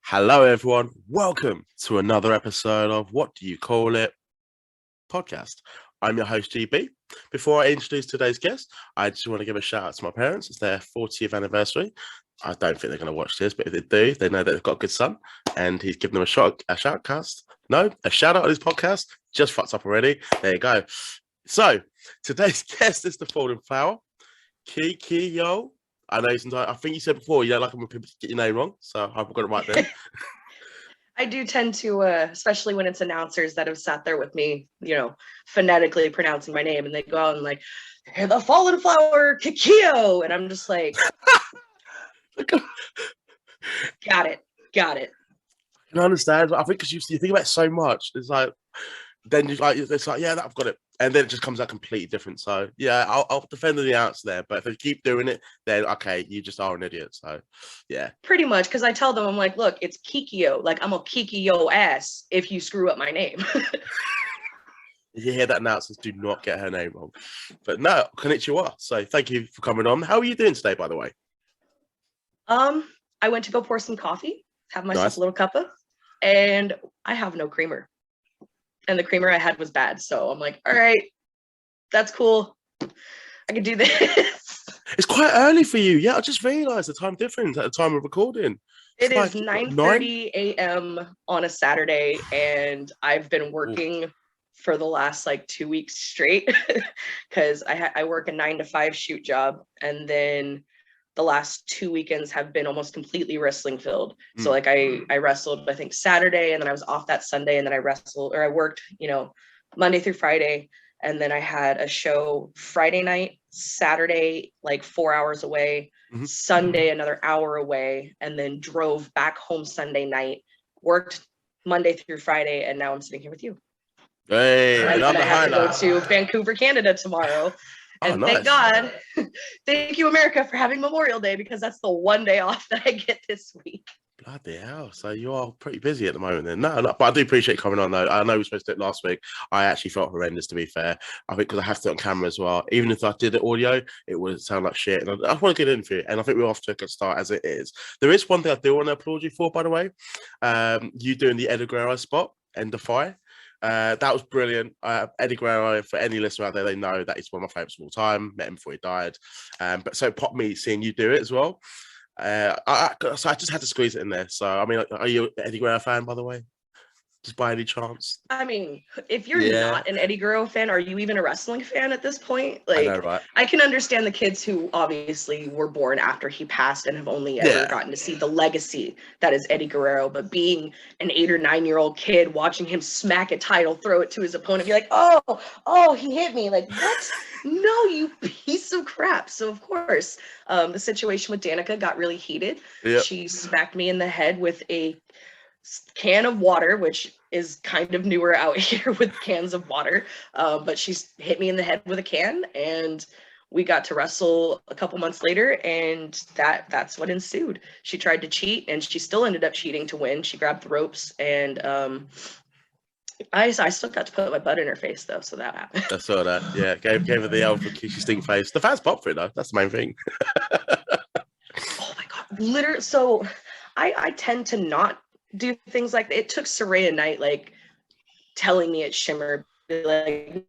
Hello, everyone. Welcome to another episode of What Do You Call It podcast. I'm your host, GB. Before I introduce today's guest, I just want to give a shout out to my parents. It's their 40th anniversary. I don't think they're going to watch this, but if they do, they know that they've got a good son, and he's given them a shout out on his podcast. Just fucked up already. There you go. So today's guest is the Fallen Flower, Kikyo. I know I think you said before you don't like when people get your name wrong, so I've got it right then. I do tend to, especially when it's announcers that have sat there with me, phonetically pronouncing my name, and they go out and like, "Hey, the Fallen Flower, Kikyo," and I'm just like, got it. I can understand. I think because you think about it so much, it's like, then it's like, yeah, I've got it. And then it just comes out completely different. So yeah, I'll defend the answer there. But if they keep doing it, then okay, you just are an idiot. So yeah. Pretty much, because I tell them, I'm like, look, it's Kikyo. Like, I'm gonna Kikyo ass if you screw up my name. You hear that, announcers do not get her name wrong. But no, konnichiwa. So thank you for coming on. How are you doing today, by the way? I went to go pour some coffee, have myself a little cuppa, and I have no creamer. And the creamer I had was bad. So I'm like, all right, that's cool. I can do this. It's quite early for you. Yeah, I just realized the time difference at the time of recording. It is 9:30 a.m. on a Saturday, and I've been working for the last 2 weeks straight because I work a 9 to 5 shoot job, and then the last 2 weekends have been almost completely wrestling filled. So I wrestled, I think Saturday, and then I was off that Sunday, and then I worked, Monday through Friday. And then I had a show Friday night, Saturday, 4 hours away, Sunday, another hour away, and then drove back home Sunday night, worked Monday through Friday. And now I'm sitting here with you. Hey, and I have to go to Vancouver, Canada tomorrow. And thank God, thank you, America, for having Memorial Day, because that's the one day off that I get this week. Bloody hell. So you are pretty busy at the moment then. No, but I do appreciate coming on, though. I know we were supposed to do it last week. I actually felt horrendous, to be fair. I think because I have to do it on camera as well. Even if I did it audio, it would sound like shit. And I want to get in for it. And I think we're off to a good start as it is. There is one thing I do want to applaud you for, by the way. You doing the Eddie Guerrero spot and Defy. That was brilliant. Eddie Guerrero, for any listener out there, they know that he's one of my favorites of all time. Met him before he died. But so it popped me seeing you do it as well. So I just had to squeeze it in there. So, I mean, are you an Eddie Guerrero fan, by the way? Just by any chance? I mean, if you're not an Eddie Guerrero fan, are you even a wrestling fan at this point? I know, right? I can understand the kids who obviously were born after he passed and have only ever gotten to see the legacy that is Eddie Guerrero. But being an 8 or 9 year old kid, watching him smack a title, throw it to his opponent, be like, oh, he hit me. Like, what? No, you piece of crap. So, of course, the situation with Danica got really heated. Yep. She smacked me in the head with a can of water, which is kind of newer out here with cans of water, but she's hit me in the head with a can, and we got to wrestle a couple months later, and that's what ensued. She tried to cheat, and she still ended up cheating to win. She grabbed the ropes, and I still got to put my butt in her face, though, so that happened. I saw that. Yeah, gave her the old Kishi stink face. The fans pop for it, though. That's the main thing. Oh my god, literally. So I tend to not do things like that. It took Saraya Knight telling me at Shimmer, like,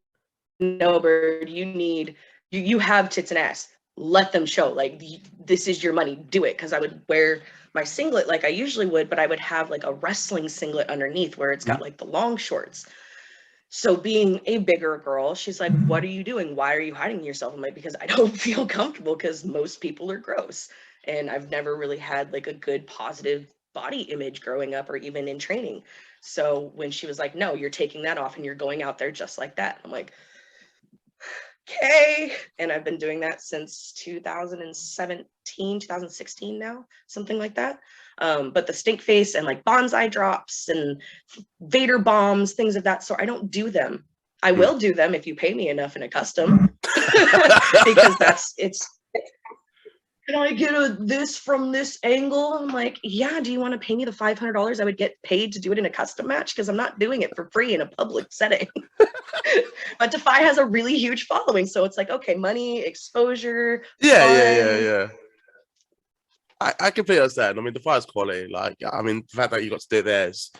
no, Bird, you have tits and ass, let them show, this is your money, do it. Because I would wear my singlet like I usually would, but I would have a wrestling singlet underneath where it's got the long shorts. So being a bigger girl, she's like, what are you doing? Why are you hiding yourself? I'm like, because I don't feel comfortable, because most people are gross, and I've never really had a good positive body image growing up or even in training. So when she was like, no, you're taking that off and you're going out there just like that, I'm like, okay. And I've been doing that since 2016 now, something like that. But the stink face and bonsai drops and Vader bombs, things of that sort, I don't do them. I will do them if you pay me enough in a custom because can I get this from this angle? I'm like, yeah, do you want to pay me the $500 I would get paid to do it in a custom match? Because I'm not doing it for free in a public setting. But Defy has a really huge following. So it's like, okay, money, exposure, Yeah. I completely understand. I mean, the fire's quality. Like, I mean, the fact that you got to do it there is,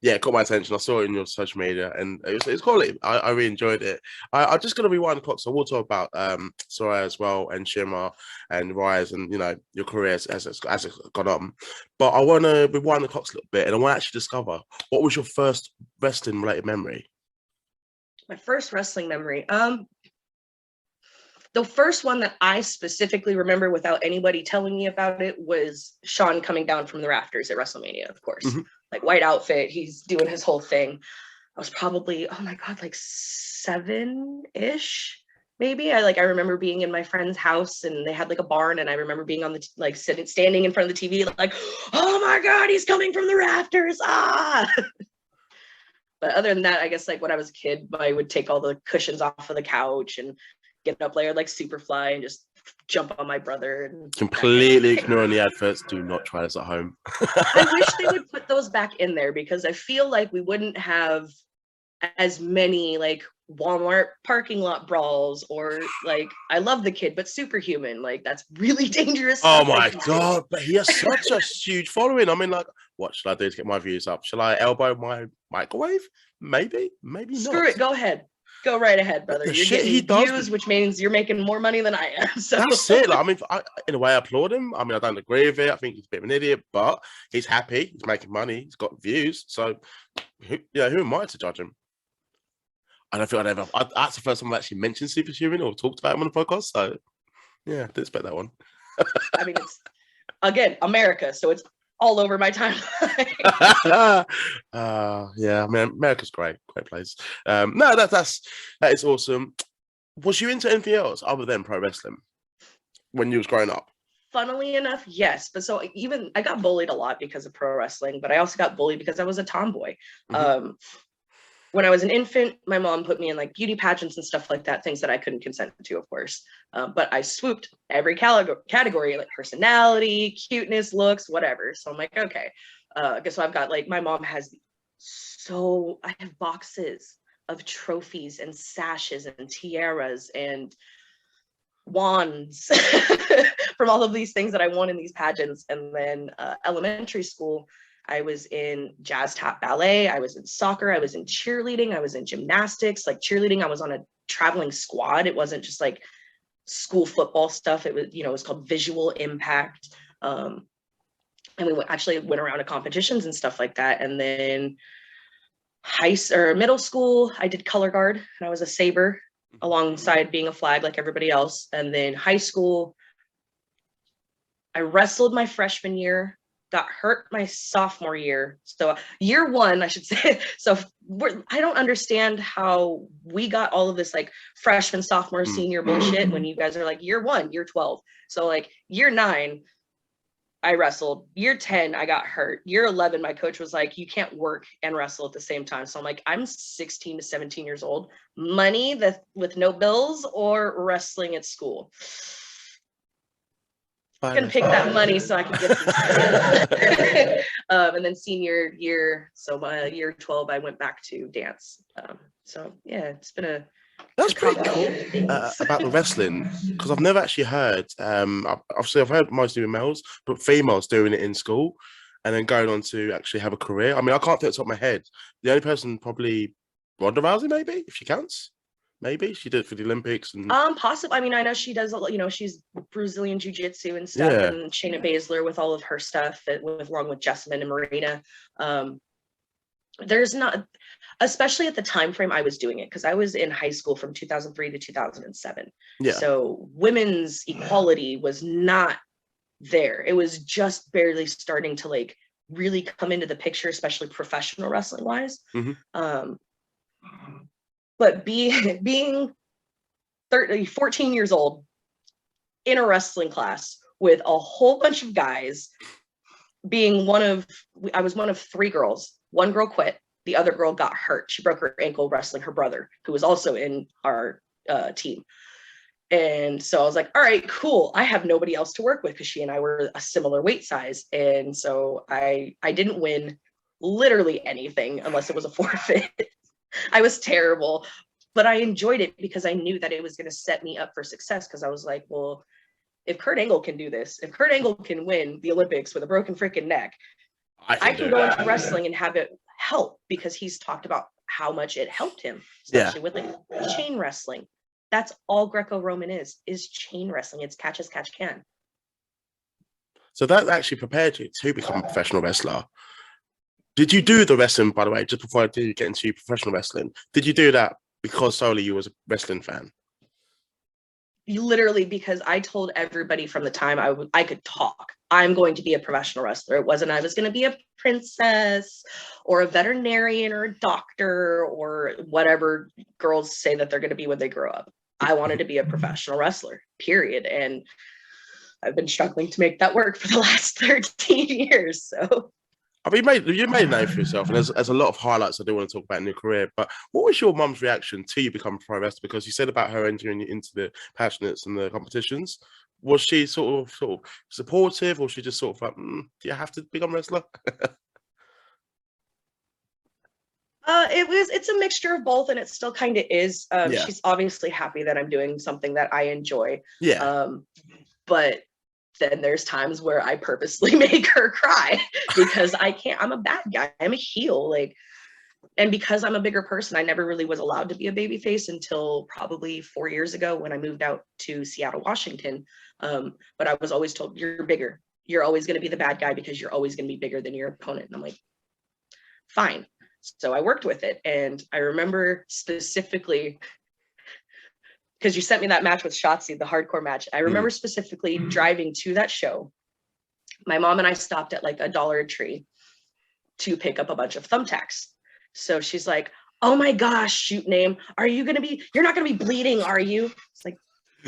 yeah, it caught my attention. I saw it in your social media, and it's quality. I really enjoyed it. I'm just gonna rewind the clock, so we'll talk about Soraya as well, and Shimmer, and Rise, and your career as it's gone on. But I want to rewind the clocks a little bit, and I want to actually discover what was your first wrestling related memory. My first wrestling memory. The first one that I specifically remember without anybody telling me about it was Sean coming down from the rafters at WrestleMania, of course. Mm-hmm. Like white outfit, he's doing his whole thing. I was probably, oh my God, like 7-ish, maybe. I remember being in my friend's house and they had like a barn, and I remember being on the standing in front of the TV, like, oh my God, he's coming from the rafters. Ah. But other than that, I guess like when I was a kid, I would take all the cushions off of the couch and get up there like Superfly and just jump on my brother. And completely ignoring the adverts. Do not try this at home. I wish they would put those back in there, because I feel like we wouldn't have as many like Walmart parking lot brawls, or like, I love the kid, but Superhuman, like that's really dangerous. Oh my God, but he has such a huge following. I mean, like, what should I do to get my views up? Shall I elbow my microwave? Maybe not. Screw it, go ahead. Go right ahead, brother. You're getting views, which means you're making more money than I am. So that's it. Like, I mean, in a way, I applaud him. I mean, I don't agree with it. I think he's a bit of an idiot, but he's happy. He's making money. He's got views. So, who am I to judge him? I don't feel that's the first time I've actually mentioned Superhuman or talked about him on the podcast. So, yeah, didn't expect that one. I mean, it's, again, America. So it's all over my timeline. Yeah, I mean, America's great place. No, that is awesome. Was you into anything else other than pro wrestling when you was growing up? Funnily enough, yes. But so even I got bullied a lot because of pro wrestling, but I also got bullied because I was a tomboy. Mm-hmm. When I was an infant, my mom put me in like beauty pageants and stuff like that, things that I couldn't consent to, of course. But I swooped every category, like personality, cuteness, looks, whatever. So I'm like, okay. So I've got like, my mom has, I have boxes of trophies and sashes and tiaras and wands from all of these things that I won in these pageants. And then elementary school, I was in jazz tap ballet, I was in soccer, I was in cheerleading, I was in gymnastics. Like cheerleading, I was on a traveling squad. It wasn't just like school football stuff. It was, it was called Visual Impact. And we actually went around to competitions and stuff like that. And then middle school, I did color guard and I was a saber alongside being a flag like everybody else. And then high school, I wrestled my freshman year, got hurt my sophomore year. So year one, I should say. So I don't understand how we got all of this like freshman, sophomore, senior bullshit when you guys are like year 1, year 12. So like year 9, I wrestled. Year 10, I got hurt. Year 11, my coach was like, you can't work and wrestle at the same time. So I'm like, I'm 16 to 17 years old. Money with no bills or wrestling at school. I'm gonna pick that money so I can get some and then senior year, so my year 12, I went back to dance. So yeah, it's been that's pretty cool about the wrestling, because I've never actually heard. Obviously, I've heard mostly with males, but females doing it in school and then going on to actually have a career. I mean, I can't think off the top of my head. The only person probably Ronda Rousey, maybe, if she counts. Maybe she did it for the Olympics and possibly. I mean, I know she does. She's Brazilian jiu-jitsu and stuff, and Shayna Baszler with all of her stuff, along with Jessamine and Marina. There's not, especially at the time frame I was doing it, because I was in high school from 2003 to 2007. Yeah. So women's equality was not there. It was just barely starting to like really come into the picture, especially professional wrestling wise. Mm-hmm. But being 14 years old in a wrestling class with a whole bunch of guys, I was one of 3 girls. One girl quit. The other girl got hurt. She broke her ankle wrestling her brother, who was also in our team. And so I was like, all right, cool. I have nobody else to work with because she and I were a similar weight size. And so I didn't win literally anything unless it was a forfeit. I was terrible, but I enjoyed it because I knew that it was going to set me up for success. Because I was like, well, if Kurt Angle can do this, if Kurt Angle can win the Olympics with a broken freaking neck, I can go into wrestling and have it help, because he's talked about how much it helped him, especially with like chain wrestling. That's all Greco-Roman is chain wrestling. It's catch as catch can. So that actually prepared you to become a professional wrestler. Did you do the wrestling, by the way, just before I did get into professional wrestling? Did you do that because solely you was a wrestling fan? Literally, because I told everybody from the time I could talk, I'm going to be a professional wrestler. It wasn't I was going to be a princess or a veterinarian or a doctor or whatever girls say that they're going to be when they grow up. I wanted to be a professional wrestler, period. And I've been struggling to make that work for the last 13 years. So I mean, you made a name for yourself, and there's a lot of highlights I do want to talk about in your career. But what was your mum's reaction to you becoming a pro wrestler? Because you said about her entering into the passionates and the competitions. Was she sort of supportive, or she just sort of like, do you have to become a wrestler? It's a mixture of both, and it still kind of is. She's obviously happy that I'm doing something that I enjoy. But then there's times where I purposely make her cry because I can't. I'm a bad guy. I'm a heel. And because I'm a bigger person, I never really was allowed to be a babyface until probably 4 years ago when I moved out to Seattle, Washington. But I was always told, you're bigger. You're always going to be the bad guy because you're always going to be bigger than your opponent. And I'm like, fine. So I worked with it. And I remember specifically, because you sent me that match with Shotzi, the hardcore match. I remember specifically driving to that show. My mom and I stopped at like a Dollar Tree to pick up a bunch of thumbtacks. So she's like, oh my gosh, shoot name. You're not going to be bleeding, are you? It's like,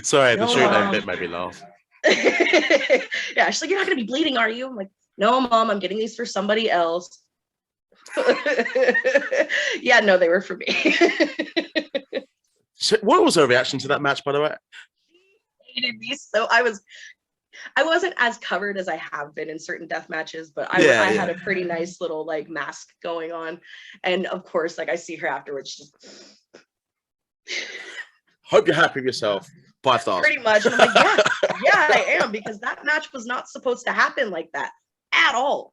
sorry, no, the shoot name bit made me laugh. Yeah, she's like, you're not going to be bleeding, are you? I'm like, no, Mom, I'm getting these for somebody else. Yeah, no, they were for me. So what was her reaction to that match, by the way? She hated me. So I wasn't as covered as I have been in certain death matches, but I had a pretty nice little like mask going on. And of course, like I see her afterwards. Just... Hope you're happy with yourself. 5 stars. Pretty much. And I'm like, yeah, I am, because that match was not supposed to happen like that at all.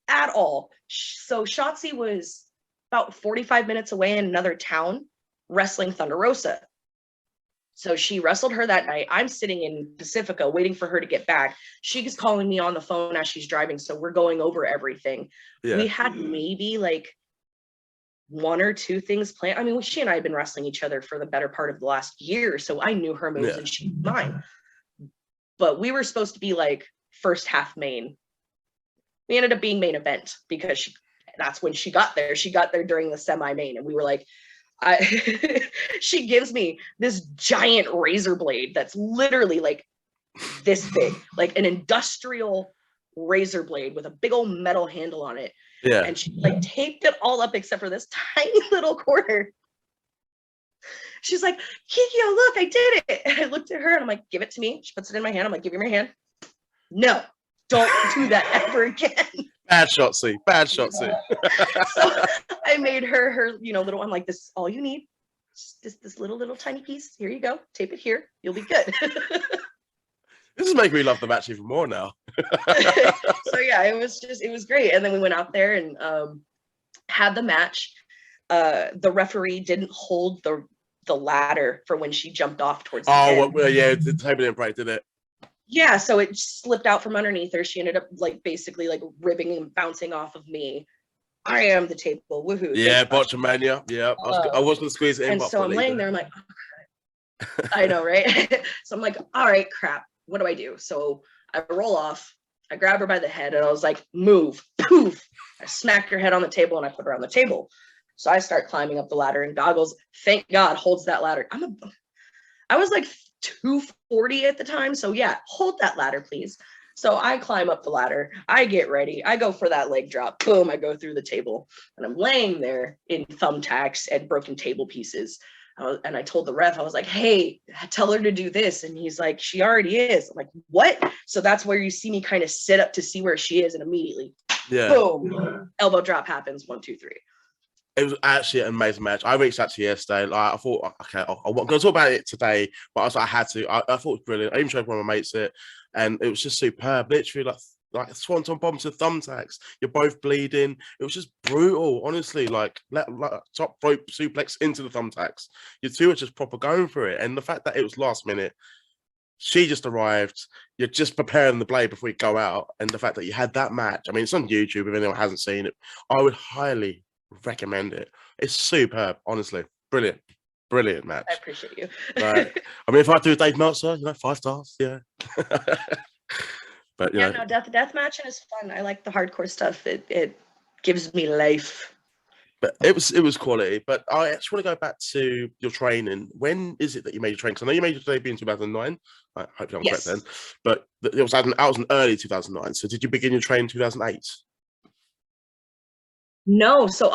At all. So Shotzi was about 45 minutes away in another town wrestling Thunder Rosa. So she wrestled her that night. I'm sitting in Pacifica waiting for her to get back. She's calling me on the phone as she's driving. So we're going over everything. Yeah. We had maybe like 1 or 2 things planned. I mean, she and I had been wrestling each other for the better part of the last year. So I knew her moves and she knew mine. But we were supposed to be like first half main. We ended up being main event because that's when she got there. She got there during the semi-main, and we were like, she gives me this giant razor blade that's literally like this big, like an industrial razor blade with a big old metal handle on it. Yeah. And she like taped it all up except for this tiny little corner. She's like, Kikyo, look, I did it. And I looked at her and I'm like, give it to me. She puts it in my hand. I'm like, give me my hand. No, don't do that ever again. Bad Shotzi. Bad Shotzi. So I made her little one, like, this is all you need. Just this little tiny piece. Here you go. Tape it here. You'll be good. This is making me love the match even more now. So yeah, it was great. And then we went out there and had the match. The referee didn't hold the ladder for when she jumped off towards the end. Well, yeah, the table didn't break, did it? Yeah, so it slipped out from underneath her. She ended up like basically like ribbing and bouncing off of me. I am the table. Woohoo. Yeah, Botchamania. Yeah, I was going to squeeze it in. And so I'm laying there. I'm like, oh, I know, right? So I'm like, all right, crap. What do I do? So I roll off. I grab her by the head and I was like, move, poof. I smacked her head on the table and I put her on the table. So I start climbing up the ladder, and Goggles, thank God, holds that ladder. I was like 240 at the time. So yeah, hold that ladder, please. So I climb up the ladder. I get ready. I go for that leg drop. Boom, I go through the table. And I'm laying there in thumbtacks and broken table pieces. And I told the ref, I was like, hey, tell her to do this. And he's like, she already is. I'm like, what? So that's where you see me kind of sit up to see where she is. And immediately, boom, elbow drop happens. 1, 2, 3. It was actually an amazing match. I reached out to you yesterday. Like, I thought, okay, I'm going to talk about it today, but I had to. I thought it was brilliant. I even showed one of my mates it, and it was just superb. Literally, like swanton bomb to thumbtacks. You're both bleeding. It was just brutal, honestly. Like top rope suplex into the thumbtacks. You two were just proper going for it, and the fact that it was last minute. She just arrived. You're just preparing the blade before you go out, and the fact that you had that match. I mean, it's on YouTube. If anyone hasn't seen it, I would highly recommend it. It's superb, honestly. Brilliant match. I appreciate you. Right. I mean, if I do Dave Meltzer, 5 stars, yeah. But yeah, no, death match is fun. I like the hardcore stuff. It gives me life. But it was quality. But I actually want to go back to your training. When is it that you made your training? Because I know you made your debut in 2009. I hope I'm correct then. But it was in early 2009. So did you begin your training in 2008? No, so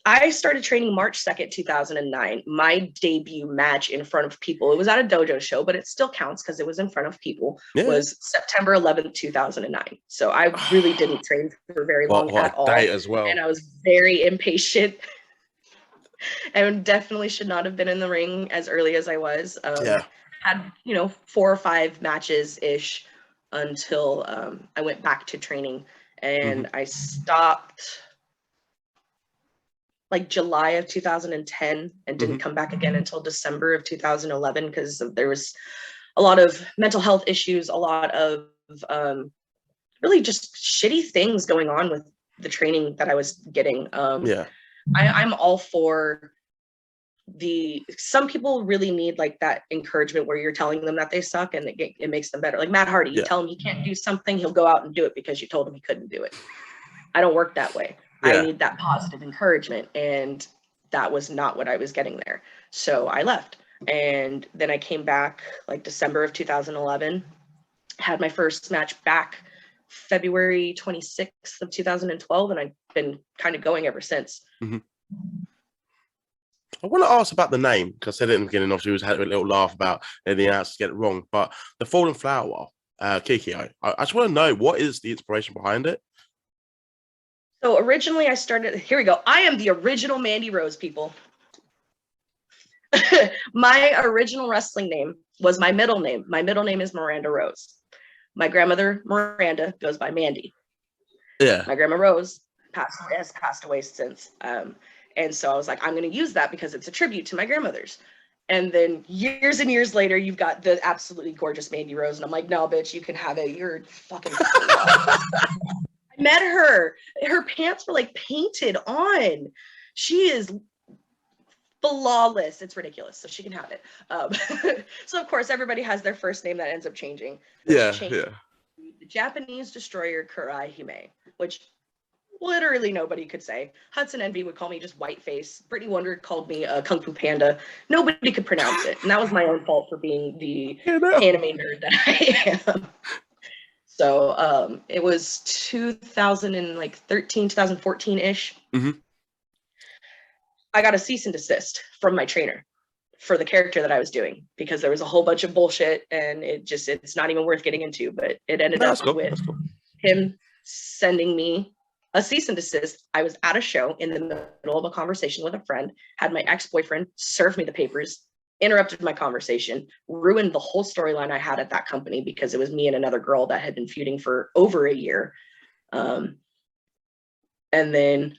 I started training March 2nd, 2009. My debut match in front of people, it was at a dojo show, but it still counts because it was in front of people, was September 11th, 2009. So I really didn't train for very long at all. As well. And I was very impatient. And definitely should not have been in the ring as early as I was. Had, 4 or 5 matches-ish until I went back to training. And I stopped like July of 2010 and didn't come back again until December of 2011 because there was a lot of mental health issues, a lot of really just shitty things going on with the training that I was getting. I'm all for some people really need like that encouragement where you're telling them that they suck and it makes them better. Like Matt Hardy, you tell him he can't do something, he'll go out and do it because you told him he couldn't do it. I don't work that way. I need that positive encouragement, and that was not what I was getting there. So I left, and then I came back like December of 2011, had my first match back February 26th of 2012, and I've been kind of going ever since. I want to ask about the name, because I said it in the beginning, obviously we had a little laugh about the announcers get it wrong, but the Fallen Flower, Kikyo, I just want to know, what is the inspiration behind it? So originally I started, here we go. I am the original Mandy Rose, people. My original wrestling name was my middle name. My middle name is Miranda Rose. My grandmother, Miranda, goes by Mandy. Yeah. My grandma Rose has passed away since. And so I was like, I'm going to use that because it's a tribute to my grandmothers. And then years and years later, you've got the absolutely gorgeous Mandy Rose. And I'm like, no, bitch, you can have it. You're fucking I met her. Her pants were like painted on. She is flawless. It's ridiculous. So she can have it. So of course, everybody has their first name that ends up changing. The Japanese Destroyer Kurai Hime, which literally nobody could say. Hudson Envy would call me just Whiteface. Brittany Wonder called me Kung Fu Panda. Nobody could pronounce it. And that was my own fault for being the anime nerd that I am. So it was 2013, 2014-ish. I got a cease and desist from my trainer for the character that I was doing because there was a whole bunch of bullshit and it's not even worth getting into, but it ended up with him sending me a cease and desist. I was at a show in the middle of a conversation with a friend, had my ex-boyfriend serve me the papers, interrupted my conversation, ruined the whole storyline I had at that company because it was me and another girl that had been feuding for over a year. And then,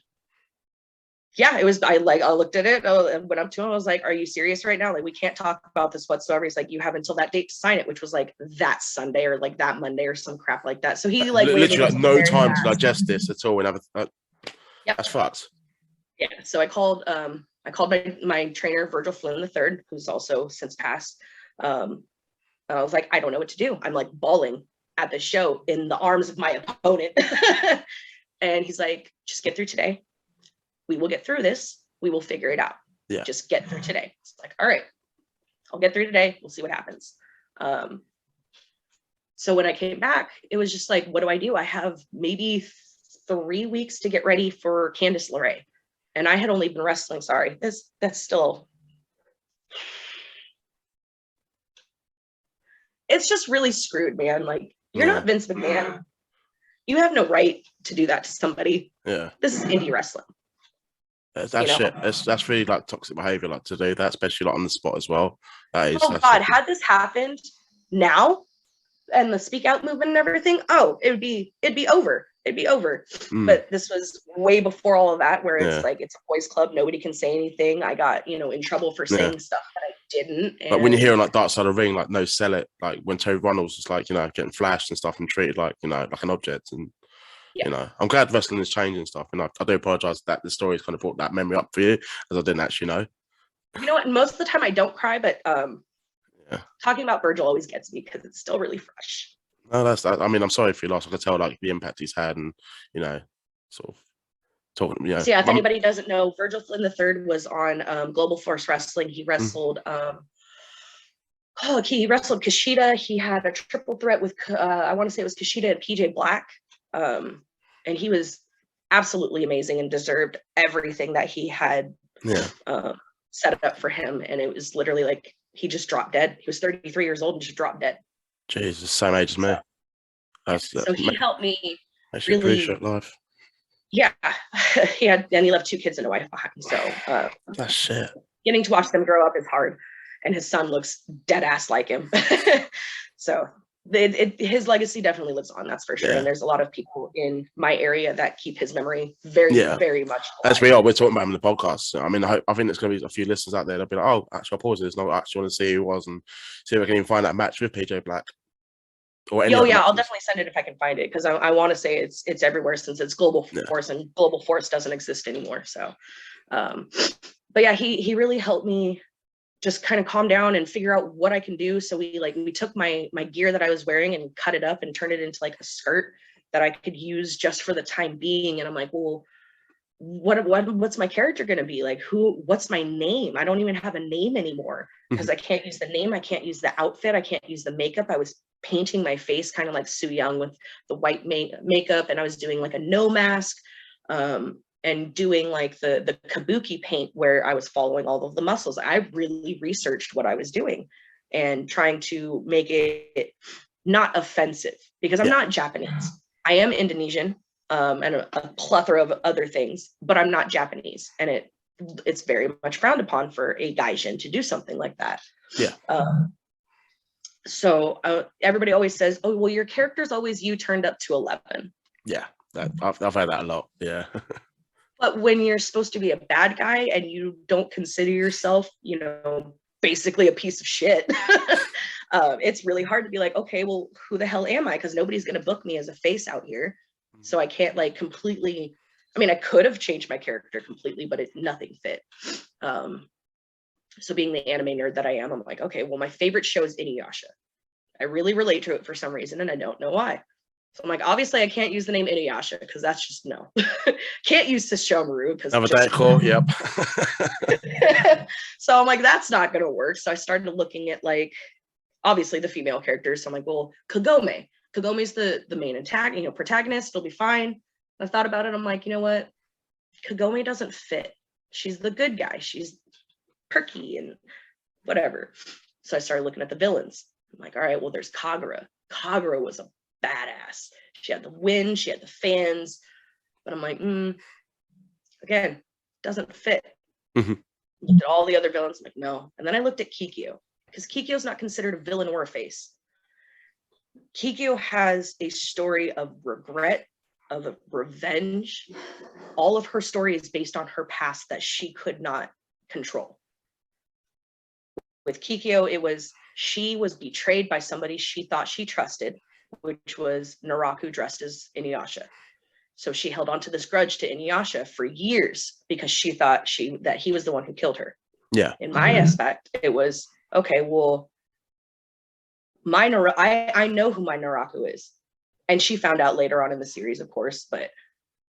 I looked at it, I went up to him, I was like, are you serious right now? Like, we can't talk about this whatsoever. He's like, you have until that date to sign it, which was like that Sunday or like that Monday or some crap like that. So he literally like no time to digest this at all. That's fucked. Yeah. So I called my trainer, Virgil Flynn III, who's also since passed. I was like, I don't know what to do. I'm like bawling at the show in the arms of my opponent. And he's like, just get through today. We will get through this. We will figure it out. Yeah. Just get through today. It's like, all right, I'll get through today. We'll see what happens. So when I came back, it was just like, what do I do? I have maybe 3 weeks to get ready for Candice LeRae. And I had only been wrestling, that's still it's just really screwed, man. Like, you're not Vince McMahon. You have no right to do that to somebody. Yeah. This is indie wrestling. That's shit. That's really like toxic behavior, like to do that, especially like on the spot as well. That is. Oh God, had this happened now and the speak out movement and everything, it'd be over. It'd be over. But this was way before all of that, where it's like, it's a boys club, nobody can say anything. I got, in trouble for saying stuff that I didn't. But when you're hearing like Dark Side of the Ring, like no sell it, like when Terry Runnels was like, getting flashed and stuff and treated like, like an object. And I'm glad wrestling is changing and stuff. And I do apologize that the story's kind of brought that memory up for you, as I didn't actually know. You know what? Most of the time I don't cry, but talking about Virgil always gets me because it's still really fresh. No, I mean, I'm sorry for your loss. I could tell like the impact he's had, and sort of talking. So yeah, if anybody doesn't know, Virgil Flynn III was on Global Force Wrestling. He wrestled. He wrestled Kushida. He had a triple threat with I want to say it was Kushida and PJ Black, and he was absolutely amazing and deserved everything that he had set up for him. And it was literally like he just dropped dead. He was 33 years old and just dropped dead. Jesus, same age as me. So he helped me actually really appreciate life. Yeah, he left 2 kids and a wife behind. So that's shit. Getting to watch them grow up is hard, and his son looks dead ass like him. So his legacy definitely lives on. That's for sure. And there's a lot of people in my area that keep his memory very, very much alive. As we are, we're talking about him in the podcast. I mean, I think there's going to be a few listeners out there that'll be like, "Oh, actually, I'll pause this. No, I actually want to see who it was and see if I can even find that match with PJ Black." Or any I'll definitely send it if I can find it, because I want to say it's everywhere, since it's Global Force and Global Force doesn't exist anymore. So, but yeah, he really helped me just kind of calm down and figure out what I can do. So we took my gear that I was wearing and cut it up and turned it into like a skirt that I could use just for the time being. And I'm like, well, what's my character going to be like? What's my name? I don't even have a name anymore, because I can't use the name. I can't use the outfit. I can't use the makeup. I was painting my face kind of like Sue Young with the white makeup. And I was doing like a no mask, and doing like the kabuki paint, where I was following all of the muscles. I really researched what I was doing and trying to make it not offensive, because I'm not Japanese. I am Indonesian, and a plethora of other things, but I'm not Japanese. And it's very much frowned upon for a gaijin to do something like that. So everybody always says, "Oh, well, your character's always you turned up to 11." Yeah, I've heard that a lot. Yeah. But when you're supposed to be a bad guy and you don't consider yourself, basically a piece of shit, it's really hard to be like, okay, well, who the hell am I? Because nobody's going to book me as a face out here. So I can't like completely, I mean, I could have changed my character completely, but nothing fit. So being the anime nerd that I am, I'm like, okay, well, my favorite show is Inuyasha. I really relate to it for some reason, and I don't know why. So I'm like, obviously I can't use the name Inuyasha, because that's just no. Can't use Sesshomaru because yep. So I'm like, that's not gonna work. So I started looking at like, obviously the female characters. So I'm like, well, Kagome. Kagome's the main protagonist. It'll be fine. I thought about it. I'm like, you know what? Kagome doesn't fit. She's the good guy. She's perky and whatever. So I started looking at the villains. I'm like, all right, well, there's Kagura. Kagura was a badass. She had the wind, she had the fans, but I'm like, again, doesn't fit. Looked at all the other villains, I'm like, no. And then I looked at Kikyo, because Kikyo's not considered a villain or a face. Kikyo has a story of regret, of revenge. All of her story is based on her past that she could not control. With Kikyo, she was betrayed by somebody she thought she trusted, which was Naraku dressed as Inuyasha. So she held on to this grudge to Inuyasha for years because she thought that he was the one who killed her. Yeah. In my aspect, it was, okay, well, I know who my Naraku is. And she found out later on in the series, of course, but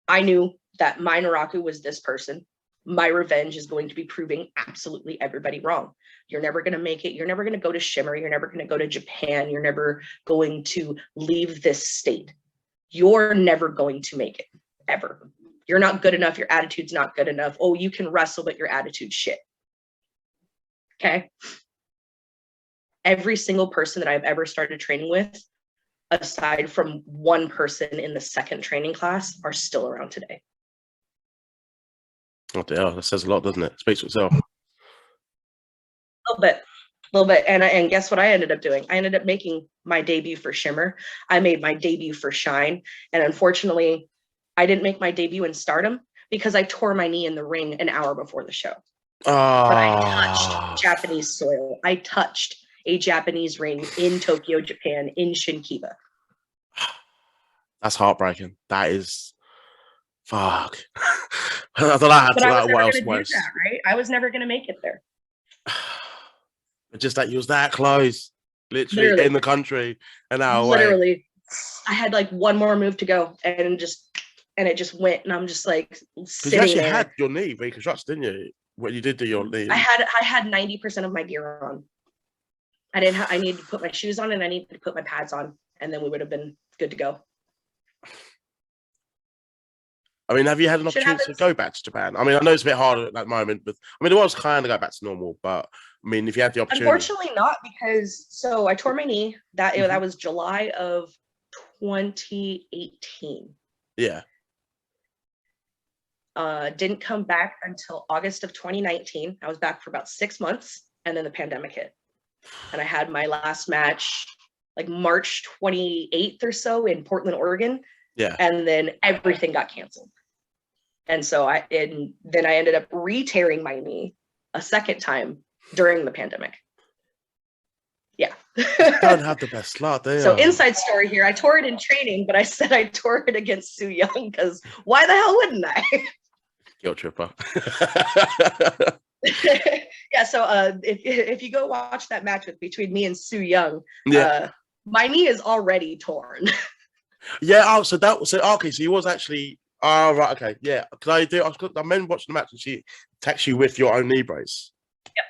I knew that my Naraku was this person. My revenge is going to be proving absolutely everybody wrong. You're never going to make it. You're never going to go to Shimmer. You're never going to go to Japan. You're never going to leave this state. You're never going to make it, ever. You're not good enough. Your attitude's not good enough. Oh, you can wrestle, but your attitude's shit. Okay? every single person that I've ever started training with, aside from one person in the second training class, are still around today. Oh dear, that says a lot, doesn't it? Speaks for itself. A little bit. And guess what I ended up doing? I ended up making my debut for Shimmer. I made my debut for Shine. And unfortunately, I didn't make my debut in Stardom because I tore my knee in the ring an hour before the show. But I touched Japanese soil. I touched a Japanese ring in Tokyo, Japan, in Shinkiba. That's heartbreaking. That is, fuck. I don't know how But to, I was what never else going to do worse. that, right? I was never going to make it there. Just that you was that close, literally in the country, an hour literally away. I had like one more move to go, and it just went, and I'm just like Because you actually had your knee reconstructed, didn't you? When you did do your knee, I had 90% of my gear on. I needed to put my shoes on, and I needed to put my pads on, and then we would have been good to go. I mean, have you had an opportunity to go back to Japan? I mean, I know it's a bit harder at that moment, but I mean, it was kind of go back to normal. But I mean, if you had the opportunity, unfortunately not, because so I tore my knee. That was July of 2018. Yeah. Didn't come back until August of 2019. I was back for about 6 months, and then the pandemic hit. And I had my last match like March 28th or so in Portland, Oregon. Yeah. And then everything got canceled. And so then I ended up re-tearing my knee a second time during the pandemic. Yeah. Don't have the best luck, do you? So inside story here, I tore it in training, but I said I tore it against Soo Young because why the hell wouldn't I? Guilt tripper. Yeah, so if you go watch that match between me and Soo Young, my knee is already torn. Yeah, so okay, so he was actually right, okay, yeah. Because I remember watching the match and she attacks you with your own knee brace. Yep.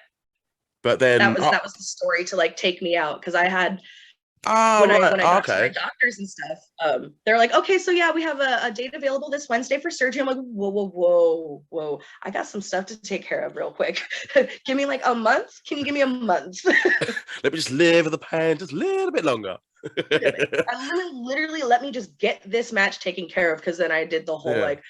But then that was the story to like take me out, because I had when I got to my doctors and stuff, they're like, okay, so yeah, we have a date available this Wednesday for surgery. I'm like, whoa, I got some stuff to take care of real quick. Give me like a month. Can you give me a month? Let me just live with the pain just a little bit longer. I literally let me just get this match taken care of, because then I did the whole like,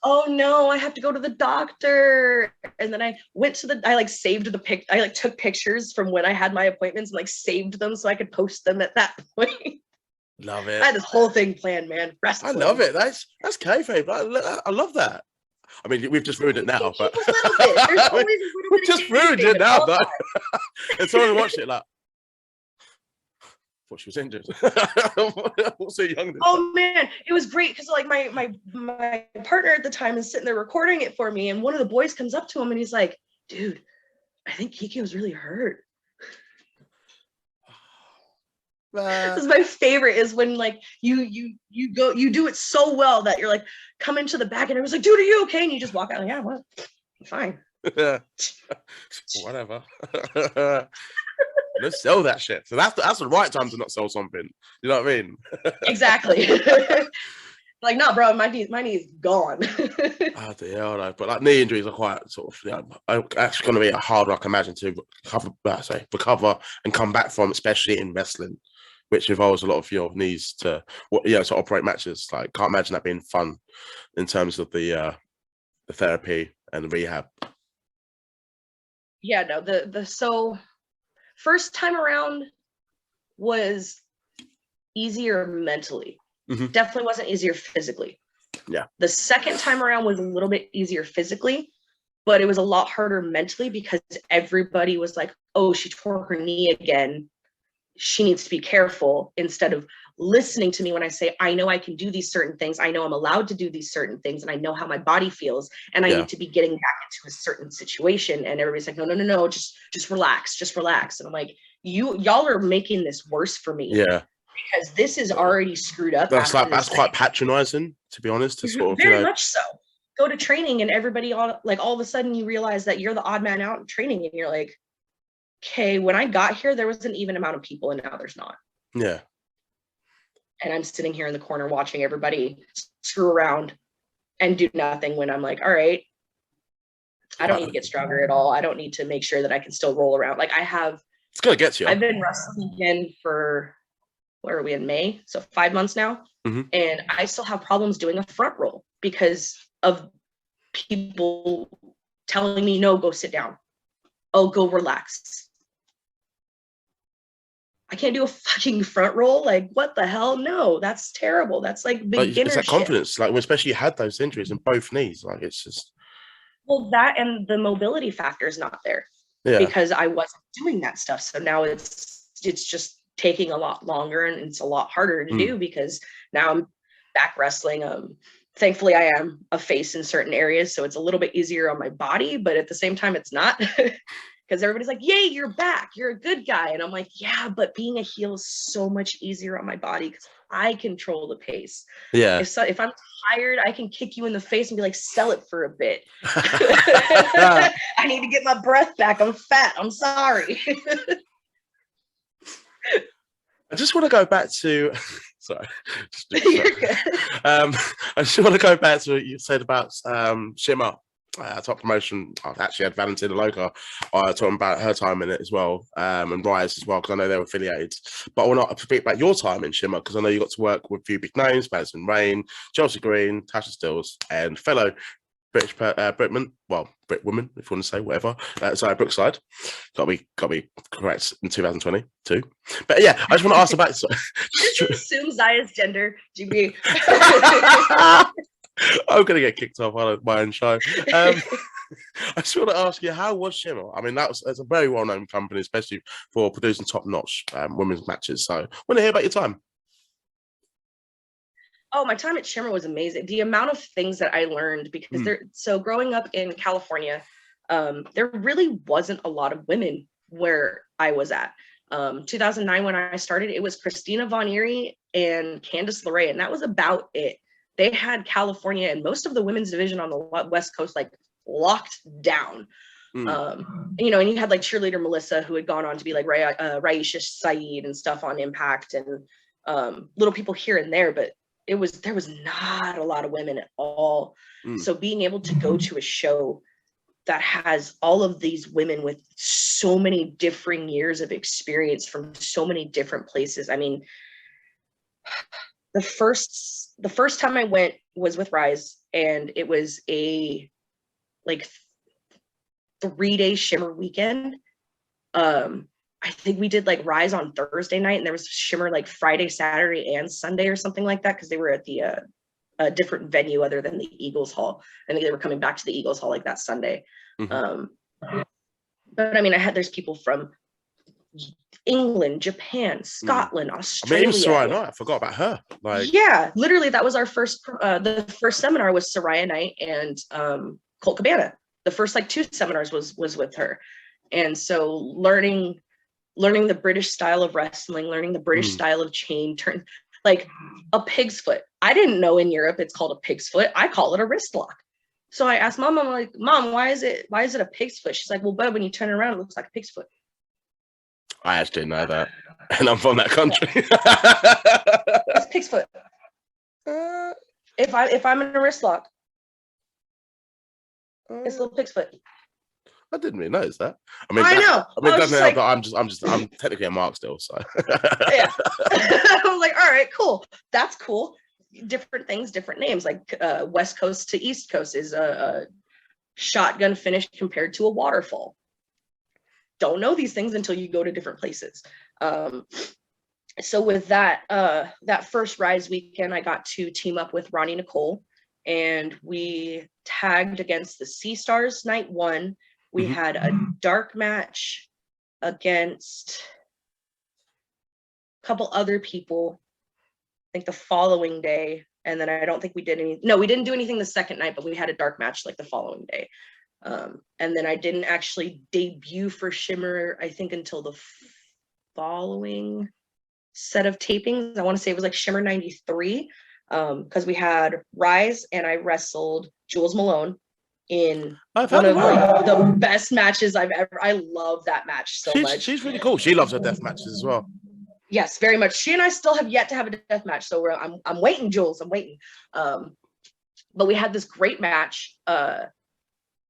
oh no, I have to go to the doctor. And then I went to I like saved the I like took pictures from when I had my appointments and like saved them so I could post them at that point. Love it. I had this whole thing planned, man. I love it. That's kayfabe. I love that. I mean, we've just ruined it now, but we've just ruined it now, though. And someone watched it like, she was injured. Also young. Oh man, it was great because like my partner at the time is sitting there recording it for me, and one of the boys comes up to him and he's like, "Dude, I think Kikyo was really hurt." This is my favorite, is when like you do it so well that you're like coming to the back and it was like, "Dude, are you okay?" And you just walk out like, "Yeah, well, I'm fine." Whatever. Let's sell that shit. So that's the right time to not sell something. You know what I mean? Exactly. Like, no, bro, my knee's gone. Oh dear, but like knee injuries are quite sort of, actually going to be a hard one, I can imagine, to recover and come back from, especially in wrestling, which involves a lot of your knees to operate matches. Like, can't imagine that being fun in terms of the therapy and the rehab. Yeah, no, so first time around was easier mentally. Mm-hmm. Definitely wasn't easier physically. Yeah. The second time around was a little bit easier physically, but it was a lot harder mentally because everybody was like, oh, she tore her knee again. She needs to be careful, instead of listening to me when I say, I know I can do these certain things. I know I'm allowed to do these certain things, and I know how my body feels, and I need to be getting back into a certain situation. And everybody's like, no, just relax. And I'm like, y'all are making this worse for me. Yeah. Because this is already screwed up. That's quite patronizing, to be honest. To sort of, very much so. Go to training and everybody all of a sudden you realize that you're the odd man out in training, and you're like, okay, when I got here, there was an even amount of people, and now there's not. Yeah. And I'm sitting here in the corner watching everybody screw around and do nothing, when I'm like, all right, I don't need to get stronger at all. I don't need to make sure that I can still roll around. Like, I have It's gonna get you. I've been wrestling again for, where are we in May? So 5 months now. Mm-hmm. And I still have problems doing a front roll because of people telling me, no, go sit down. Oh, go relax. I can't do a fucking front roll. Like, what the hell? No, that's terrible. That's like beginner It's that shit. confidence, like especially you had those injuries in both knees. Like it's just, well, that and the mobility factor is not there because I wasn't doing that stuff. So now it's just taking a lot longer and it's a lot harder to do because now I'm back wrestling. Thankfully, I am a face in certain areas, so it's a little bit easier on my body, but at the same time, it's not. Because everybody's like, yay, you're back. You're a good guy. And I'm like, yeah, but being a heel is so much easier on my body because I control the pace. yeah. If I'm tired, I can kick you in the face and be like, sell it for a bit. I need to get my breath back. I'm fat. I'm sorry. I just want to go back to, sorry. You're good. I just want to go back to what you said about Shimmer. Top promotion. I've actually had Valentina Loca talking about her time in it as well, and Rise as well, because I know they're affiliated. But I want to speak about your time in Shimmer, because I know you got to work with a few big names: Madison Rain, Chelsea Green, Tasha Stills, and fellow British Britman, well, Brit woman, if you want to say whatever. Sorry, Brookside. Got to be correct in 2022. But yeah, I just want to ask about. Just assume Zaya's gender. GB. I'm going to get kicked off on my own show. I just want to ask you, how was Shimmer? I mean, it's a very well-known company, especially for producing top-notch women's matches. So I want to hear about your time. Oh, my time at Shimmer was amazing. The amount of things that I learned, because so growing up in California, there really wasn't a lot of women where I was at. 2009, when I started, it was Christina Von Eerie and Candice LeRae, and that was about it. They had California and most of the women's division on the West Coast like locked down. And you had like cheerleader Melissa, who had gone on to be like Raisha Saeed and stuff on Impact, and little people here and there, but there was not a lot of women at all. So being able to go to a show that has all of these women with so many differing years of experience from so many different places. I mean, the first time I went was with Rise, and it was a like 3-day Shimmer weekend. I think we did like Rise on Thursday night, and there was Shimmer like Friday, Saturday, and Sunday or something like that, because they were at the a different venue other than the Eagles Hall. I think they were coming back to the Eagles Hall like that Sunday. But I mean, there's people from England, Japan, Scotland, Australia. I mean, even Soraya Knight, I forgot about her. Like, yeah, literally, that was our first. The first seminar was Soraya Knight and Colt Cabana. The first like 2 seminars was with her, and so learning the British style of wrestling, learning the British style of chain turn, like a pig's foot. I didn't know in Europe it's called a pig's foot. I call it a wrist lock. So I asked Mom, I'm like, Mom, why is it a pig's foot? She's like, well, bud, when you turn it around, it looks like a pig's foot. I actually didn't know that, and I'm from that country. It's pig's foot. If I'm in a wrist lock, it's a little pig's foot. I didn't really notice that. I mean, I know. I mean, it doesn't help like, that I'm technically a mark still. So yeah, I was like, all right, cool. That's cool. Different things, different names. Like West Coast to East Coast is a shotgun finish compared to a waterfall. Don't know these things until you go to different places. So with that, that first Rise weekend, I got to team up with Ronnie Nicole, and we tagged against the Sea Stars night 1. We had a dark match against a couple other people, I think the following day. And then I don't think we did we didn't do anything the second night, but we had a dark match like the following day. And then I didn't actually debut for Shimmer, I think, until the following set of tapings. I want to say it was like Shimmer 93, because we had Rise, and I wrestled Jules Malone in one of like the best matches I've ever. I love that match so much. She's really cool. She loves her death matches as well. Yes, very much. She and I still have yet to have a death match, so I'm waiting, Jules. I'm waiting. But we had this great match.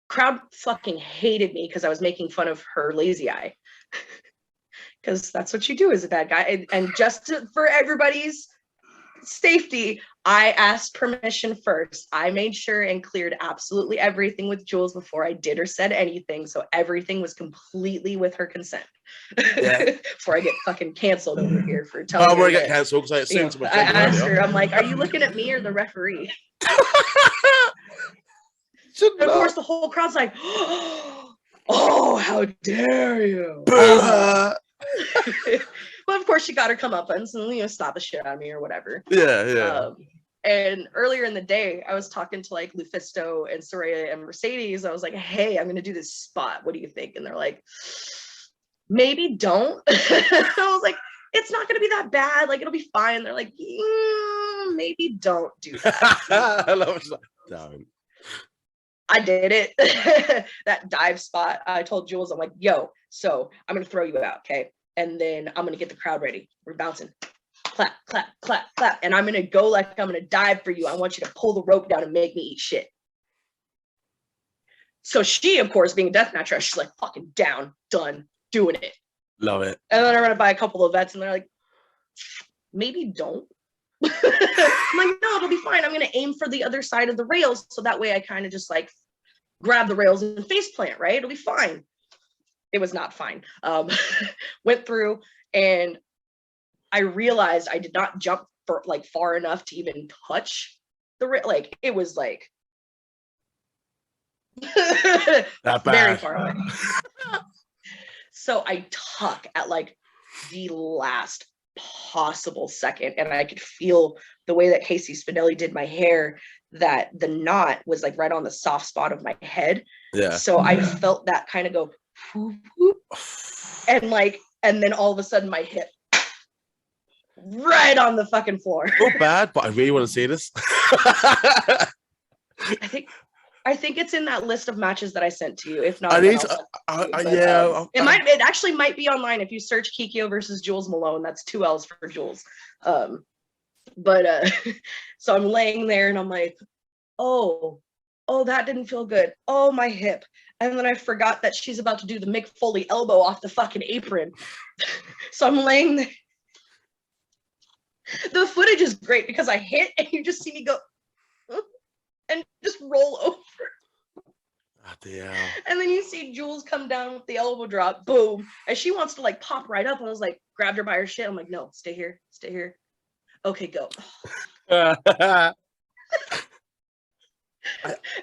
Crowd fucking hated me because I was making fun of her lazy eye. because that's what you do as a bad guy. And just for everybody's safety, I asked permission first. I made sure and cleared absolutely everything with Jules before I did or said anything. So everything was completely with her consent. Yeah. Before I get fucking canceled over here for telling I'm her gonna get that, cancelled because I assumed too much I gender asked earlier. her, I'm like, are you looking at me or the referee? Shouldn't And of course, laugh. the whole crowd's like, oh, how dare you? Boo her. But of course, she got her comeuppance and, you know, stop the shit out of me or whatever. Yeah. And earlier in the day, I was talking to like Lufisto and Soraya and Mercedes. I was like, hey, I'm going to do this spot. What do you think? And they're like, maybe don't. I was like, it's not going to be that bad. Like, it'll be fine. They're like, maybe don't do that. I love it. Like, don't. I did it. That dive spot. I told Jules, I'm like, yo, so I'm going to throw you out. Okay. And then I'm going to get the crowd ready. We're bouncing. Clap, clap, clap, clap. And I'm going to go like I'm going to dive for you. I want you to pull the rope down and make me eat shit. So she, of course, being a deathmatcher, she's like, fucking down, done, doing it. Love it. And then I run it by a couple of vets and they're like, maybe don't. I'm like, no, it'll be fine. I'm going to aim for the other side of the rails. So that way I kind of just like grab the rails and face plant, right? It'll be fine. It was not fine. Went through and I realized I did not jump for like far enough to even touch the like it was like very far away. So I tuck at like the last possible second, and I could feel the way that Casey Spinelli did my hair, that the knot was like right on the soft spot of my head. Yeah. So I felt that kind of go whoop, whoop, and like, and then all of a sudden my hip right on the fucking floor. Not bad, but I really want to see this. I think it's in that list of matches that I sent to you. If not, I need it actually might be online if you search Kikyo versus Jules Malone. That's 2 L's for Jules. So I'm laying there and I'm like, oh, that didn't feel good. Oh, my hip. And then I forgot that she's about to do the Mick Foley elbow off the fucking apron. So I'm laying there. The footage is great because I hit and you just see me go and just roll over. Oh, dear. And then you see Jules come down with the elbow drop, boom, and she wants to like pop right up. And I was like, grabbed her by her shit. I'm like, no, stay here. Okay, go.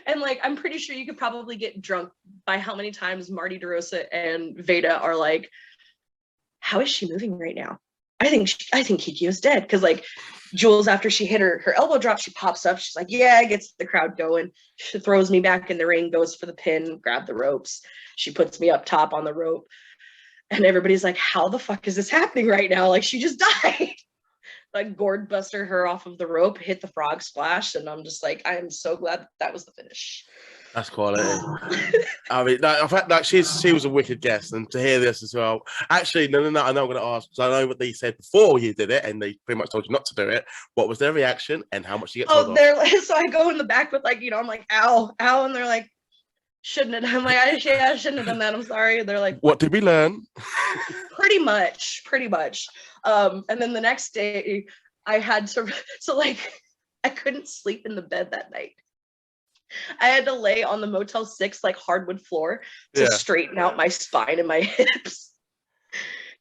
And like, I'm pretty sure you could probably get drunk by how many times Marty DeRosa and Veda are like, how is she moving right now? I think Kikyo's dead. Because like Jules, after she hit her elbow drop, she pops up. She's like, yeah, gets the crowd going. She throws me back in the ring, goes for the pin, grab the ropes. She puts me up top on the rope. And everybody's like, how the fuck is this happening right now? Like, she just died. Like, gourd buster her off of the rope, hit the frog splash. And I'm just like, I am so glad that was the finish. That's quality. I mean, in fact, like she was a wicked guest, and to hear this as well. Actually, no. I know I'm going to ask because I know what they said before you did it, and they pretty much told you not to do it. What was their reaction, and how much you get told? They're like, so I go in the back with like, I'm like, ow, and they're like, shouldn't have. I'm like, I shouldn't have done that. I'm sorry. They're like, what did we learn? Pretty much. And then the next day, I had to. So like, I couldn't sleep in the bed that night. I had to lay on the Motel 6 like hardwood floor to straighten out my spine and my hips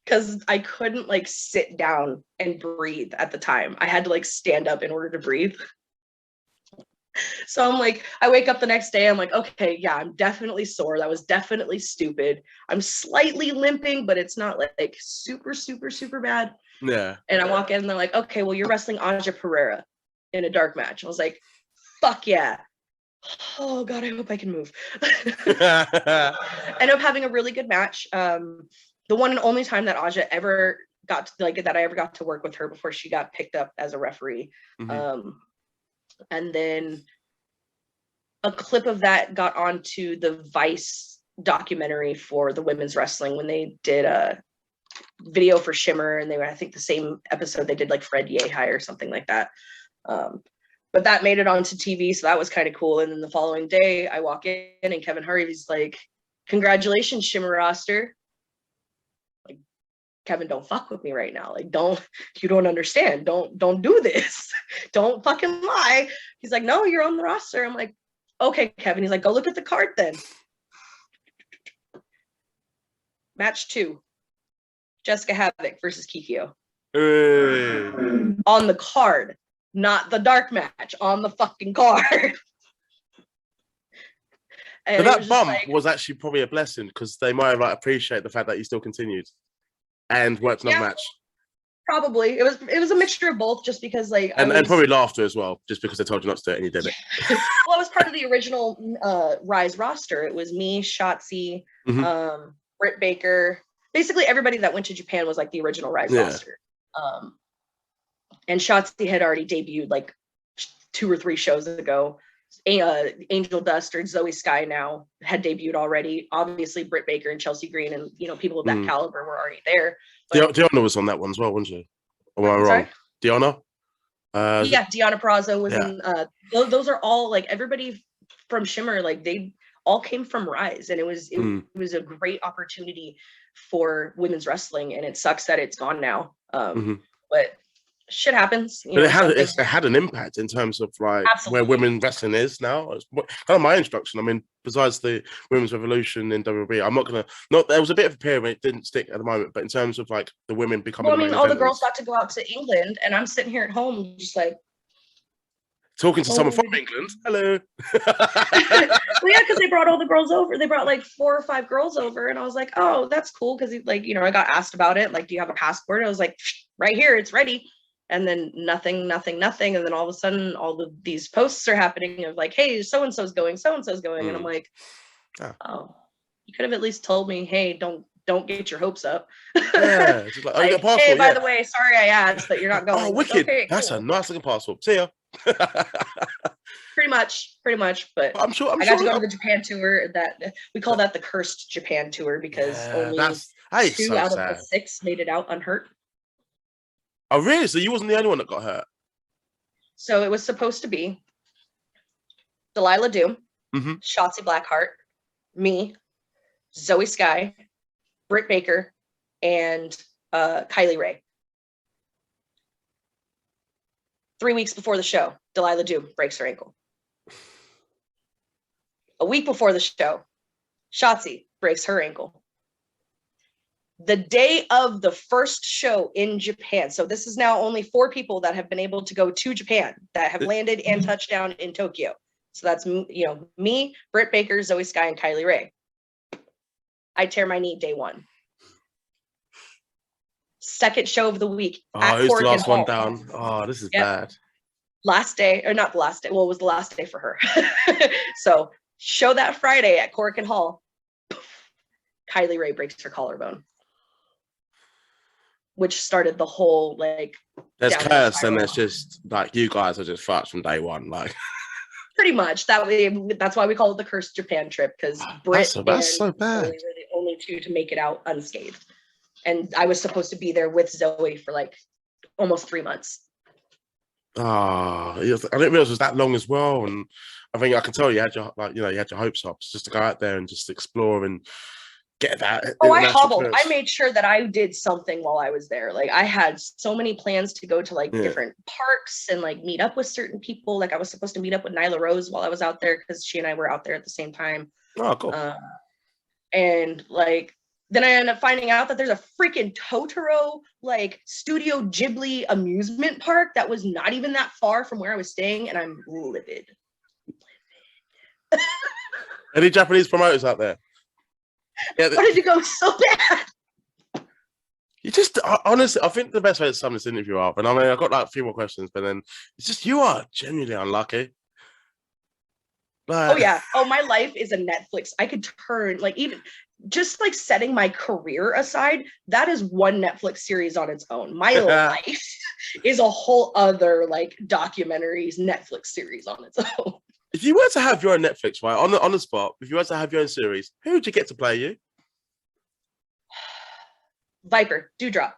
because I couldn't like sit down and breathe at the time. I had to like stand up in order to breathe. So I'm like, I wake up the next day, I'm like, okay, yeah, I'm definitely sore. That was definitely stupid. I'm slightly limping, but it's not like super, super, super bad. Yeah. And I walk in and they're like, okay, well, you're wrestling Aja Pereira in a dark match. I was like, fuck yeah. Oh God, I hope I can move. I ended up having a really good match. The one and only time that Aja ever got to, like that I ever got to work with her before she got picked up as a referee. Mm-hmm. And then a clip of that got onto the Vice documentary for the women's wrestling when they did a video for Shimmer, and they were, I think, the same episode they did like Fred Yehi or something like that. But that made it onto TV, so that was kind of cool. And then the following day, I walk in and Kevin Harvey's like, "Congratulations, Shimmer roster." Like, Kevin, don't fuck with me right now. Like, you don't understand. Don't do this. Don't fucking lie. He's like, no, you're on the roster. I'm like, okay, Kevin. He's like, go look at the card then. Match 2, Jessica Havoc versus Kikyo. On the card, not the dark match, on the fucking card. But that bump was actually probably a blessing because they might have like appreciate the fact that you still continued and worked another match. Probably. It was a mixture of both, just because like and probably laughter as well, just because they told you not to do it and you did it. Well, it was part of the original Rise roster. It was me, Shotzi, Britt Baker. Basically everybody that went to Japan was like the original Rise roster. And Shotzi had already debuted like 2 or 3 shows ago. Angel Dust or Zoe Sky now had debuted already. Obviously, Britt Baker and Chelsea Green and people of that caliber were already there. But Deanna was on that one as well, wasn't she? Or am I wrong? Deanna? Deanna Peraza was in. Those are all like everybody from Shimmer. Like they all came from Rise, and it was a great opportunity for women's wrestling. And it sucks that it's gone now. But shit happens. But it had an impact in terms of like where women wrestling is now. It's kind of my introduction. I mean, besides the women's revolution in WWE, I'm not gonna. There was a bit of a pyramid, it didn't stick at the moment. But in terms of like the women becoming, well, I mean, all the girls got to go out to England, and I'm sitting here at home just like talking to someone from England. Hello. Well, yeah, because they brought all the girls over. They brought like 4 or 5 girls over, and I was like, oh, that's cool. Because like I got asked about it. Like, do you have a passport? I was like, right here, it's ready. And then nothing. And then all of a sudden, all of these posts are happening of like, hey, so-and-so's going. And I'm like, oh, you could have at least told me, hey, don't get your hopes up. Yeah, just like, like, hey, by the way, sorry I asked, but you're not going. Oh, wicked. Okay, that's a nice looking passport. See ya. Pretty much. But I got to go to the Japan tour. That we call that the cursed Japan tour because only 2 out of the 6 made it out unhurt. Oh, really? So you wasn't the only one that got hurt? So it was supposed to be Delilah Doom, Shotzi Blackheart, me, Zoe Sky, Britt Baker, and Kylie Ray. 3 weeks before the show, Delilah Doom breaks her ankle. A week before the show, Shotzi breaks her ankle. The day of the first show in Japan. So this is now only 4 people that have been able to go to Japan that have landed and touched down in Tokyo. So that's, me, Britt Baker, Zoe Sky, and Kylie Ray. I tear my knee day 1. Second show of the week. Oh, who's the last one down? Oh, this is bad. Last day, or not the last day. Well, it was the last day for her. So show that Friday at Corkin Hall. Kylie Ray breaks her collarbone, which started the whole like. There's curse, and there's just like you guys are just fucked from day 1, like. Pretty much that's why we call it the cursed Japan trip, because Britt that's so bad. Were the only 2 to make it out unscathed, and I was supposed to be there with Zoe for like almost 3 months. I didn't realize it was that long as well, and I think I can tell you had your you had your hopes up just to go out there and just explore and get that. Oh, I hobbled. I made sure that I did something while I was there. Like I had so many plans to go to like different parks and like meet up with certain people. Like I was supposed to meet up with Nyla Rose while I was out there because she and I were out there at the same time. Oh, cool. And like then I ended up finding out that there's a freaking Totoro like Studio Ghibli amusement park that was not even that far from where I was staying, and I'm livid. Any Japanese promoters out there? Yeah, why did you go so bad? You just honestly, I think the best way to sum this interview up, and I mean, I've got like a few more questions, but then it's just you are genuinely unlucky. Oh yeah. Oh, my life is a Netflix. I could turn like even just like setting my career aside, that is one Netflix series on its own. My life is a whole other like documentaries Netflix series on its own. If you were to have your own Netflix, right, on the spot, if you were to have your own series, who would you get to play you? Viper, Dewdrop.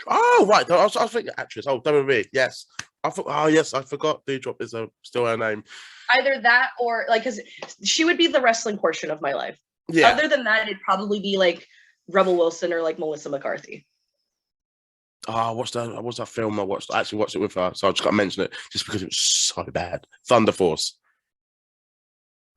Oh, right. I was thinking actress. Oh, WWE. Yes. I forgot Dewdrop is still her name. Either that or like, because she would be the wrestling portion of my life. Yeah. Other than that, it'd probably be like Rebel Wilson or like Melissa McCarthy. Oh, I watched that film. I actually watched it with her, so I just got to mention it just because it was so bad. Thunder Force.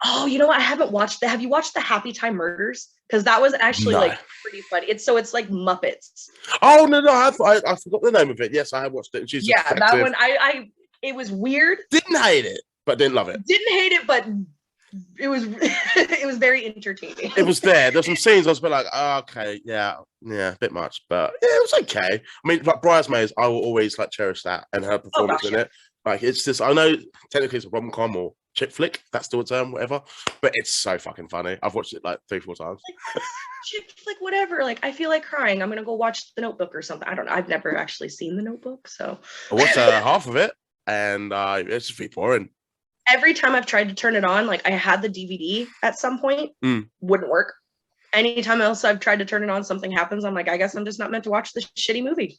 Oh, you know what? I haven't watched that. Have you watched the Happy Time Murders? Because that was actually No. like pretty funny. It's like Muppets. Oh no, I forgot the name of it. Yes, I have watched it. And she's Yeah, that one. I it was weird. Didn't hate it, but didn't love it. Didn't hate it, but it was it was very entertaining. It was there. There's some scenes I was a bit like, oh, okay, yeah, a bit much, but yeah, it was okay. I mean, like Bridesmaids, I will always like cherish that and her performance in it. Like, it's just, I know technically it's a rom-com or chick flick, that's still a term, whatever, but it's so fucking funny. I've watched it like 3-4 times. Like, chick flick, whatever. Like, I feel like crying. I'm gonna go watch The Notebook or something. I don't know. I've never actually seen The Notebook, so I watched half of it, and it's just pretty boring. Every time I've tried to turn it on, like I had the DVD at some point, wouldn't work. Anytime else I've tried to turn it on, something happens. I'm like, I guess I'm just not meant to watch this shitty movie.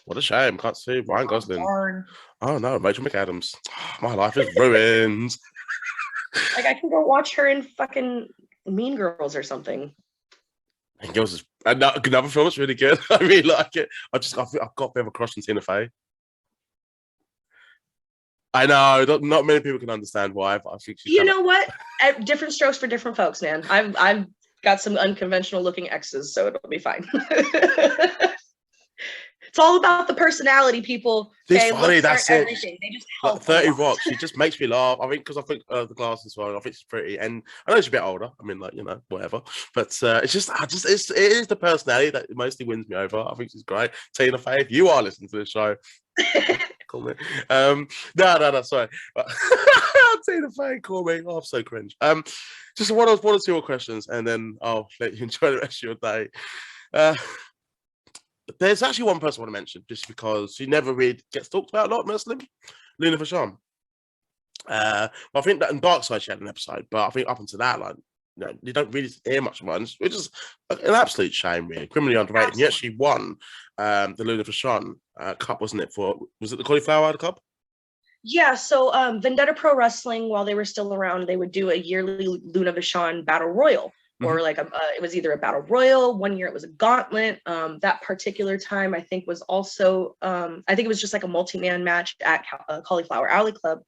What a shame. Can't see Ryan Gosling. Darn. Oh no, Rachel McAdams. My life is ruined. Like, I can go watch her in fucking Mean Girls or something. Mean Girls is another film that's really good. I really like it. I've got a bit of a crush on Tina Fey. I know, not many people can understand why, but I think she's. You know what? Different strokes for different folks, man. I've got some unconventional looking exes, so it'll be fine. It's all about the personality, people. Okay, funny, that's it. Everything. They just help. 30 Rock, she just makes me laugh. I think because I think the glasses as well. I think she's pretty, and I know she's a bit older. I mean, like, you know, whatever. But it's just, it is the personality that mostly wins me over. I think she's great. Tina Fey, if you are listening to this show, call me. No, sorry. Tina Fey, call me. Oh, I'm so cringe. Just one or two more questions, and then I'll let you enjoy the rest of your day. There's actually one person I want to mention, just because she never really gets talked about a lot, Muslim, Luna Vachon. I think that in Dark Side she had an episode, but I think up until that, like, you don't really hear much of one, which is an absolute shame, really. Criminally underrated. And yet she won the Luna Vachon Cup, wasn't it? Was it the Cauliflower Cup? Yeah, so Vendetta Pro Wrestling, while they were still around, they would do a yearly Luna Vachon Battle Royal. Or like it was either a battle royal. One year it was a gauntlet. That particular time I think was also I think it was just like a multi-man match at Cauliflower Alley Club.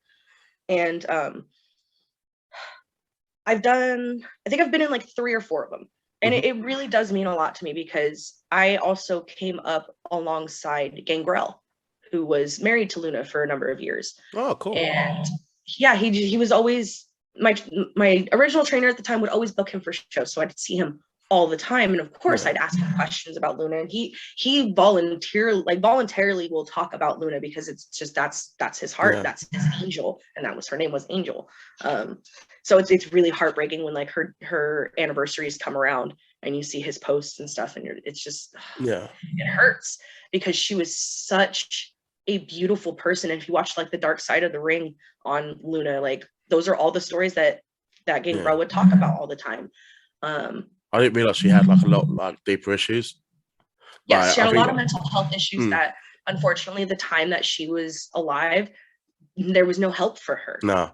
And I think I've been in like 3 or 4 of them. And it really does mean a lot to me, because I also came up alongside Gangrel, who was married to Luna for a number of years. Oh, cool. And yeah, he was always my original trainer at the time would always book him for shows, so I'd see him all the time, and of course I'd ask him questions about Luna, and he voluntarily will talk about Luna, because it's just that's his heart, that's his angel, and her name was Angel. So it's really heartbreaking when like her anniversaries come around and you see his posts and stuff, and it's just it hurts, because she was such a beautiful person. And if you watch like the Dark Side of the Ring on Luna, like those are all the stories that Gangrel would talk about all the time. I didn't realize she had like a lot like deeper issues. Yes, like, she had a lot of mental health issues that, unfortunately, the time that she was alive, there was no help for her. No,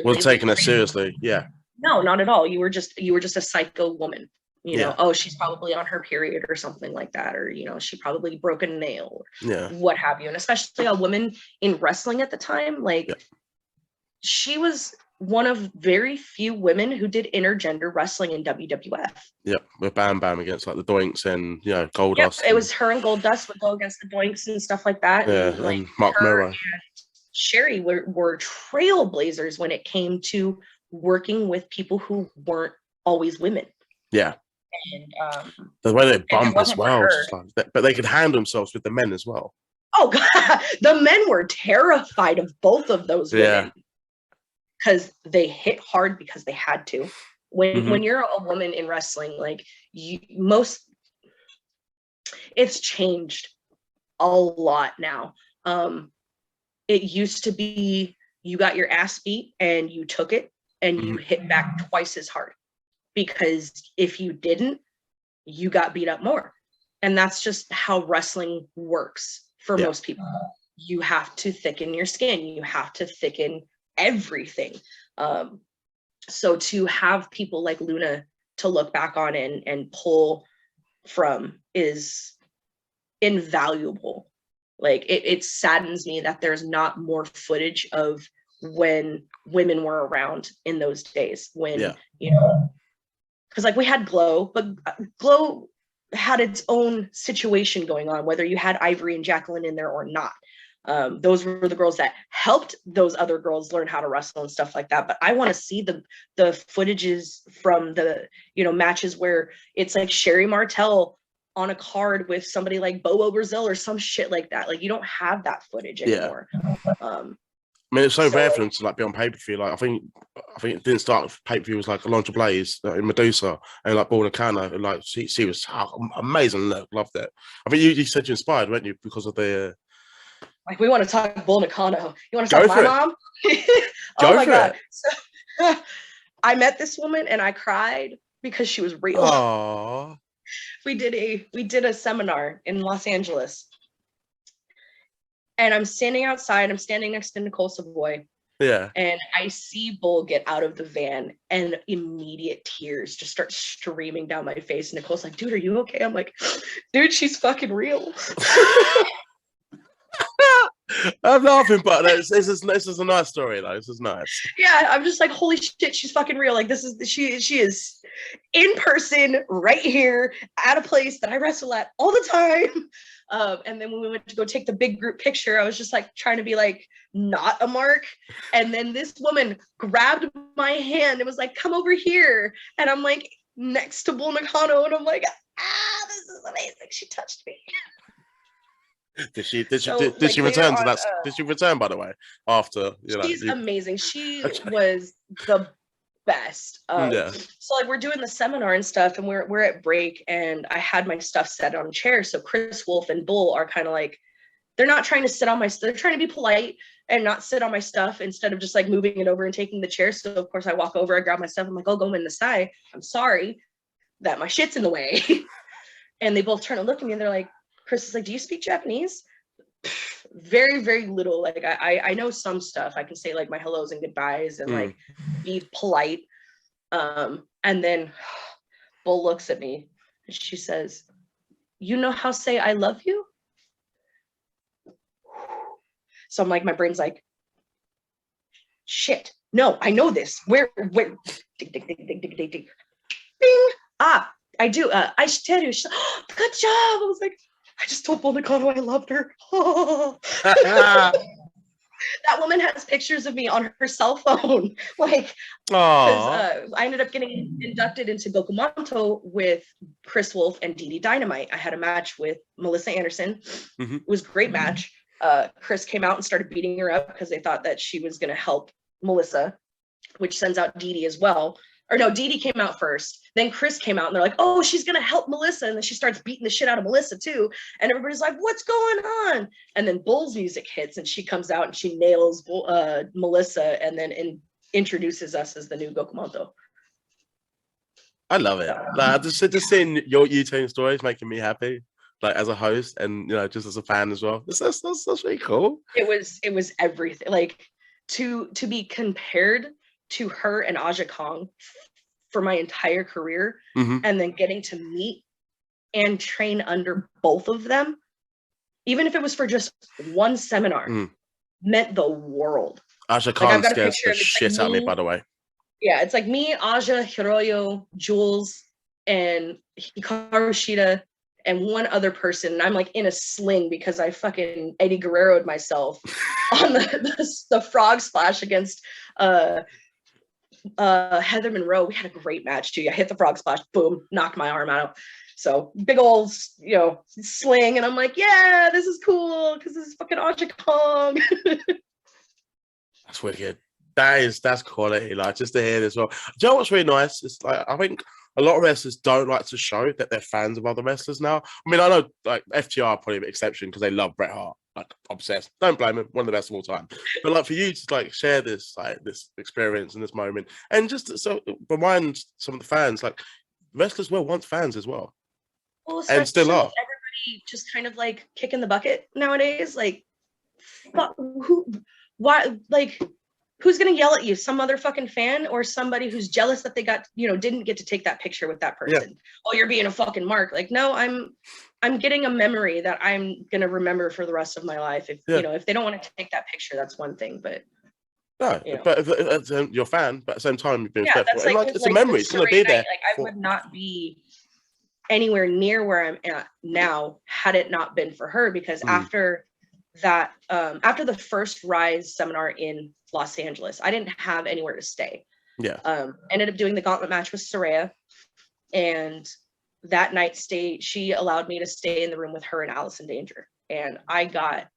wasn't taking her seriously. Yeah. No, not at all. You were just a psycho woman. You know, oh, she's probably on her period or something like that, or she probably broke a nail, or what have you. And especially a woman in wrestling at the time, like. She was one of very few women who did intergender wrestling in WWF. Yeah, with Bam Bam against like the Doinks and Goldust. It was her and Goldust would go against the Doinks and stuff like that. Yeah, and Mark Mero and Sherry were trailblazers when it came to working with people who weren't always women. Yeah. And the way they bump as well, but they could handle themselves with the men as well. Oh God, the men were terrified of both of those women. Because they hit hard because they had to. When you're a woman in wrestling, like it's changed a lot now. It used to be you got your ass beat and you took it and you hit back twice as hard, because if you didn't, you got beat up more. And that's just how wrestling works for most people. You have to thicken your skin. You have to thicken everything. So to have people like Luna to look back on and pull from is invaluable. Like it saddens me that there's not more footage of when women were around in those days, when you know, because like we had Glow, but Glow had its own situation going on, whether you had Ivory and Jacqueline in there or not. Those were the girls that helped those other girls learn how to wrestle and stuff like that. But I want to see the footages from the, you know, matches where it's like Sherry Martel on a card with somebody like Bobo Brazil or some shit like that. Like you don't have that footage anymore. I mean, it's so rare for them to like be on pay-per-view. Like I think it didn't start with pay-per-view. It was like Alondra Blaze in Medusa and like Borna Kana. And like she was amazing. Look, loved it. I think you said you inspired, weren't you, because of the like we want to talk Bull Nakano. You want to talk my mom? Oh my god! So, I met this woman and I cried because she was real. Aww. We did a seminar in Los Angeles, and I'm standing outside. I'm standing next to Nicole Savoy. Yeah. And I see Bull get out of the van, and immediate tears just start streaming down my face. And Nicole's like, "Dude, are you okay?" I'm like, "Dude, she's fucking real." I'm laughing, but this is a nice story, though. This is nice. Yeah, I'm just like, holy shit, she's fucking real. Like she is in person right here at a place that I wrestle at all the time. And then when we went to go take the big group picture, I was just like trying to be like not a mark. And then this woman grabbed my hand and was like, "Come over here." And I'm like next to Bull Nakano, and I'm like, this is amazing. She touched me. Did she return to that? Did she return, by the way, after, you know? She's amazing. She was the best. So like we're doing the seminar and stuff, and we're at break, and I had my stuff set on a chair. So Chris Wolf and Bull are kind of like, they're not trying to sit on my stuff. They're trying to be polite and not sit on my stuff instead of just like moving it over and taking the chair. So of course I walk over, I grab my stuff. I'm like, "Oh, go in the side. I'm sorry that my shit's in the way." And they both turn and look at me, and they're like, Chris is like, "Do you speak Japanese?" Very, very little. Like I know some stuff. I can say like my hellos and goodbyes and like be polite. And then Bull looks at me and she says, "You know how to say I love you?" So I'm like, my brain's like, shit. No, I know this. Where? Ding, ding, ding, ding, ding, ding, ding. Bing. I do. I should tell you. Good job. I was like, I just told Bull Nakano I loved her. That woman has pictures of me on her cell phone. Like, because I ended up getting inducted into Gokumanto with Chris Wolf and Dee Dee Dynamite. I had a match with Melissa Anderson. It was a great match. Chris came out and started beating her up because they thought that she was going to help Melissa, which sends out Dee Dee as well. Or no, Dee Dee came out first. Then Chris came out and they're like, "Oh, she's going to help Melissa." And then she starts beating the shit out of Melissa too. And everybody's like, "What's going on?" And then Bull's music hits and she comes out and she nails Melissa and then introduces us as the new Gokumanto. I love it. Like, just seeing you telling stories making me happy. Like as a host and, you know, just as a fan as well. That's really cool. It was everything. Like to be compared to her and Aja Kong for my entire career, and then getting to meet and train under both of them, even if it was for just one seminar, meant the world. Aja Kong scares the shit out of me, by the way. Yeah, it's like me, Aja, Hiroyo, Jules, and Hikaru Shida, and one other person. And I'm like in a sling because I fucking Eddie Guerrero'd myself on the frog splash against Heather Monroe. We had a great match too. I hit the frog splash, boom, knocked my arm out. So big old, you know, sling, and I'm like, yeah, this is cool because this is fucking Aja Kong. That's wicked. That's quality. Like just to hear this. Well, do you know what's really nice? It's like I think a lot of wrestlers don't like to show that they're fans of other wrestlers now. I mean, I know like FTR are probably an exception because they love Bret Hart. Like obsessed. Don't blame him. One of the best of all time. But like for you to like share this experience in this moment and just so remind some of the fans, like wrestlers were once fans as well. Well, and still are. Everybody just kind of like kicking the bucket nowadays. Like, why? Like, who's gonna yell at you? Some other fucking fan or somebody who's jealous that they got, didn't get to take that picture with that person. Yeah. Oh, you're being a fucking mark. Like, no, I'm getting a memory that I'm gonna remember for the rest of my life. If if they don't want to take that picture, that's one thing. But no, but if you're a fan, but at the same time, you've been respectful. That's like, it's a memory. It's gonna be there. Like, I would not be anywhere near where I'm at now had it not been for her, because after that, after the first Rise seminar in Los Angeles, I didn't have anywhere to stay. Yeah. Ended up doing the gauntlet match with Soraya, and that night she allowed me to stay in the room with her and Allison Danger, and I got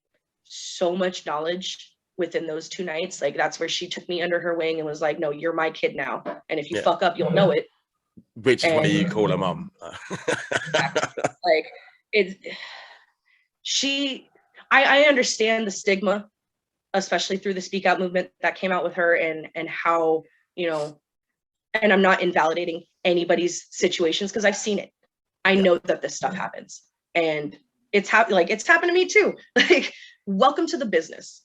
so much knowledge within those 2 nights. Like, that's where she took me under her wing and was like, no, you're my kid now, and if you fuck up, you'll know it. Which is why you call her mum. Like, I understand the stigma, especially through the Speak Out movement that came out with her, and how, and I'm not invalidating anybody's situations, because I've seen it. I know that this stuff happens, and it's happened to me too. Like, welcome to the business.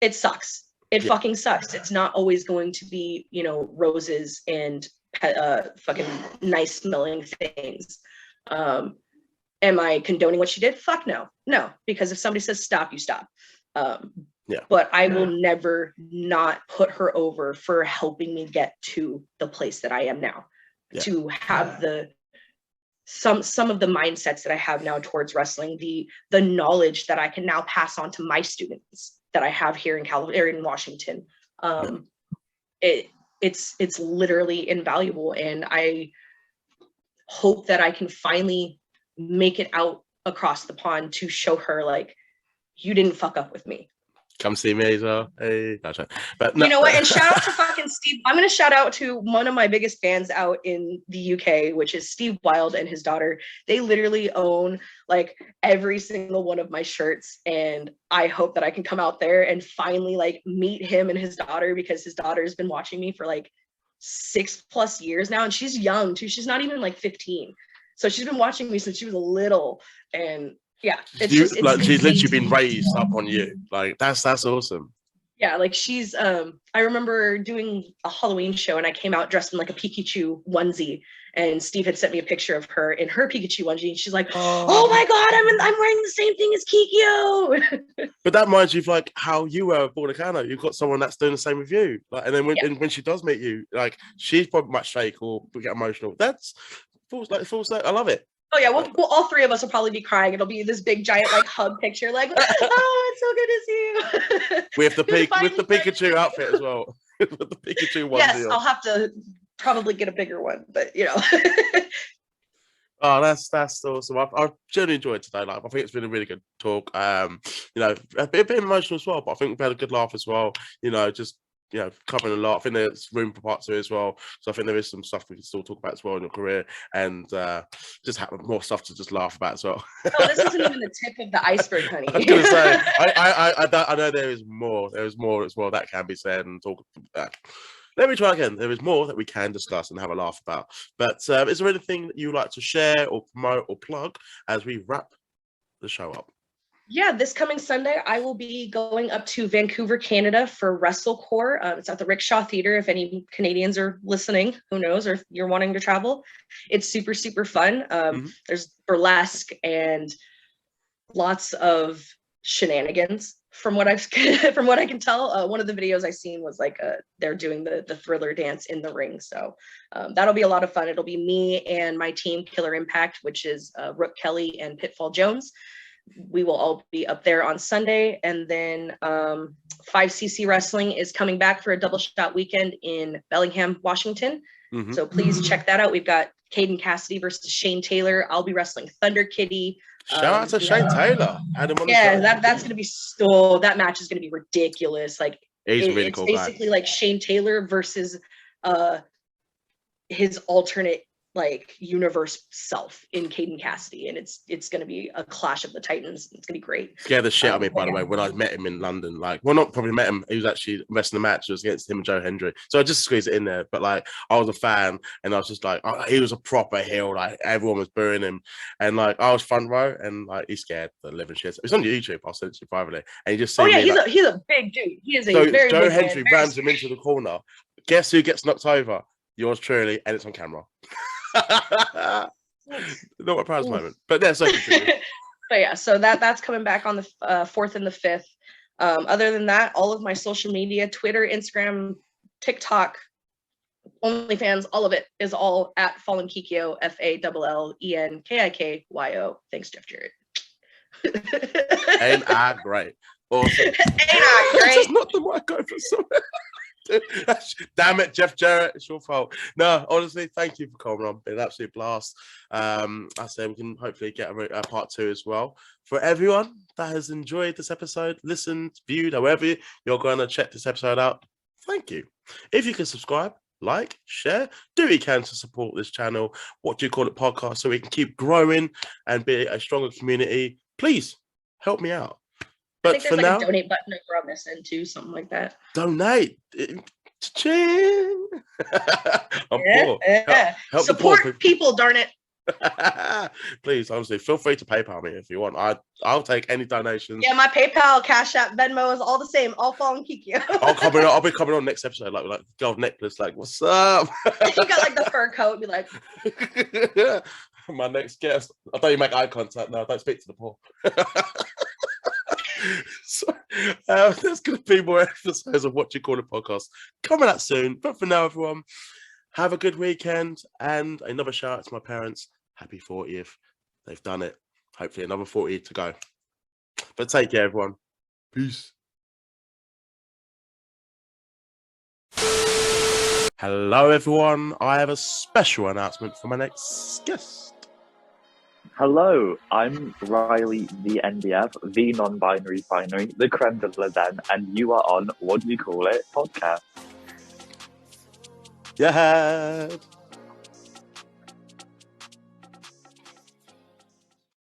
It sucks. It fucking sucks. It's not always going to be, roses and fucking nice smelling things. Am I condoning what she did? Fuck no. No, because if somebody says stop, you stop. But I will never not put her over for helping me get to the place that I am now. To have some of the mindsets that I have now towards wrestling, the knowledge that I can now pass on to my students that I have here in California, in Washington. It's literally invaluable, and I hope that I can finally make it out across the pond to show her, like, you didn't fuck up with me. Come see me as well. Hey, gotcha. But no. You know what? And shout out to fucking Steve. I'm going to shout out to one of my biggest fans out in the UK, which is Steve Wilde and his daughter. They literally own like every single one of my shirts. And I hope that I can come out there and finally like meet him and his daughter, because his daughter has been watching me for like 6+ years now. And she's young too. She's not even like 15. So she's been watching me since she was little. And yeah, she's literally been raised up on you. Like, that's awesome. Yeah, like she's I remember doing a Halloween show, and I came out dressed in like a Pikachu onesie, and Steve had sent me a picture of her in her Pikachu onesie, and she's like, oh my god, I'm wearing the same thing as Kikyo. But that reminds you of like how you were born a Kano. You've got someone that's doing the same with you. Like, and then when she does meet you, like, she's probably much fake or get emotional. That's full circle. I love it. Oh yeah, well, all three of us will probably be crying. It'll be this big giant like hug picture, like, oh, it's so good to see you. With the Pikachu outfit as well. With the Pikachu one. Yes, I'll have to probably get a bigger one, but Oh, that's awesome. I've generally enjoyed today. Like, I think it's been a really good talk. A bit emotional as well, but I think we've had a good laugh as well. Just covering a lot. I think there's room for part 2 as well. So I think there is some stuff we can still talk about as well in your career, and just have more stuff to just laugh about as well. Oh, this isn't even the tip of the iceberg, honey. I was gonna say, I know there is more. There is more as well that can be said and talk about. Let me try again. There is more that we can discuss and have a laugh about. But is there anything that you would like to share or promote or plug as we wrap the show up? Yeah, this coming Sunday, I will be going up to Vancouver, Canada for WrestleCore. It's at the Rickshaw Theatre. If any Canadians are listening, who knows, or if you're wanting to travel, it's super, super fun. There's burlesque and lots of shenanigans. From what I can tell, one of the videos I seen was like they're doing the Thriller dance in the ring. So that'll be a lot of fun. It'll be me and my team, Killer Impact, which is Rook Kelly and Pitfall Jones. We will all be up there on Sunday. And then 5cc Wrestling is coming back for a double shot weekend in Bellingham, Washington. So please check that out. We've got Caden Cassidy versus Shane Taylor. I'll be wrestling Thunder Kitty. Shout out to Shane Taylor. That's going to be that match is going to be ridiculous. Like, he's really cool. It's basically like Shane Taylor versus his alternate like universe self in Caden Cassidy, and it's going to be a clash of the Titans. It's going to be great. Scared the shit out of me, by the way, when I met him in London. Like, well, not probably met him. He was actually wrestling the match. It was against him and Joe Hendry. So I just squeezed it in there. But like, I was a fan, and I was just like, oh, he was a proper heel. Like, everyone was booing him, and like, I was front row, and like, he scared the living shit. It's on YouTube. I'll send it to you privately, and you just see. Oh yeah, me, he's a big dude. He is a so very Joe big Hendry man, rams him into the corner. Guess who gets knocked over? Yours truly, and it's on camera. Not a proud moment, but that's like. But yeah, so that's coming back on the 4th and the 5th. Other than that, all of my social media, Twitter, Instagram, TikTok, OnlyFans, all of it is all at Fallen Kikyo, FALLENKIKYO. Thanks, Jeff Jarrett. Ain't I great? Awesome. Ain't I great? That's not the one I go for. Something. Damn it, Jeff Jarrett, it's your fault. No, honestly, thank you for coming on. It's been an absolute blast. I say we can hopefully get a part 2 as well. For everyone that has enjoyed this episode, listened, viewed, however you're going to check this episode out, thank you. If you can subscribe, like, share, do what you can to support this channel, What Do You Call It podcast, so we can keep growing and be a stronger community, please help me out. But I think there's like a donate button over on this end too, something like that. Donate. Cha-ching. I'm poor. Help support the poor people, darn it. Please, honestly, feel free to PayPal me if you want. I'll take any donations. Yeah, my PayPal, Cash App, Venmo is all the same. All Fallen Kikyo. I'll be coming on next episode, like gold necklace. Like, what's up? You got like the fur coat. Be like, my next guest. I thought you make eye contact. No, don't speak to the poor. So there's going to be more episodes of What Do You Call It podcast coming out soon. But for now, everyone, have a good weekend. And another shout out to my parents. Happy 40th. They've done it. Hopefully another 40 to go. But take care, everyone. Peace. Hello, everyone. I have a special announcement for my next guest. Hello, I'm Riley, the NBF, the non-binary binary, the creme de la den, and you are on What Do You Call It podcast. Yeah.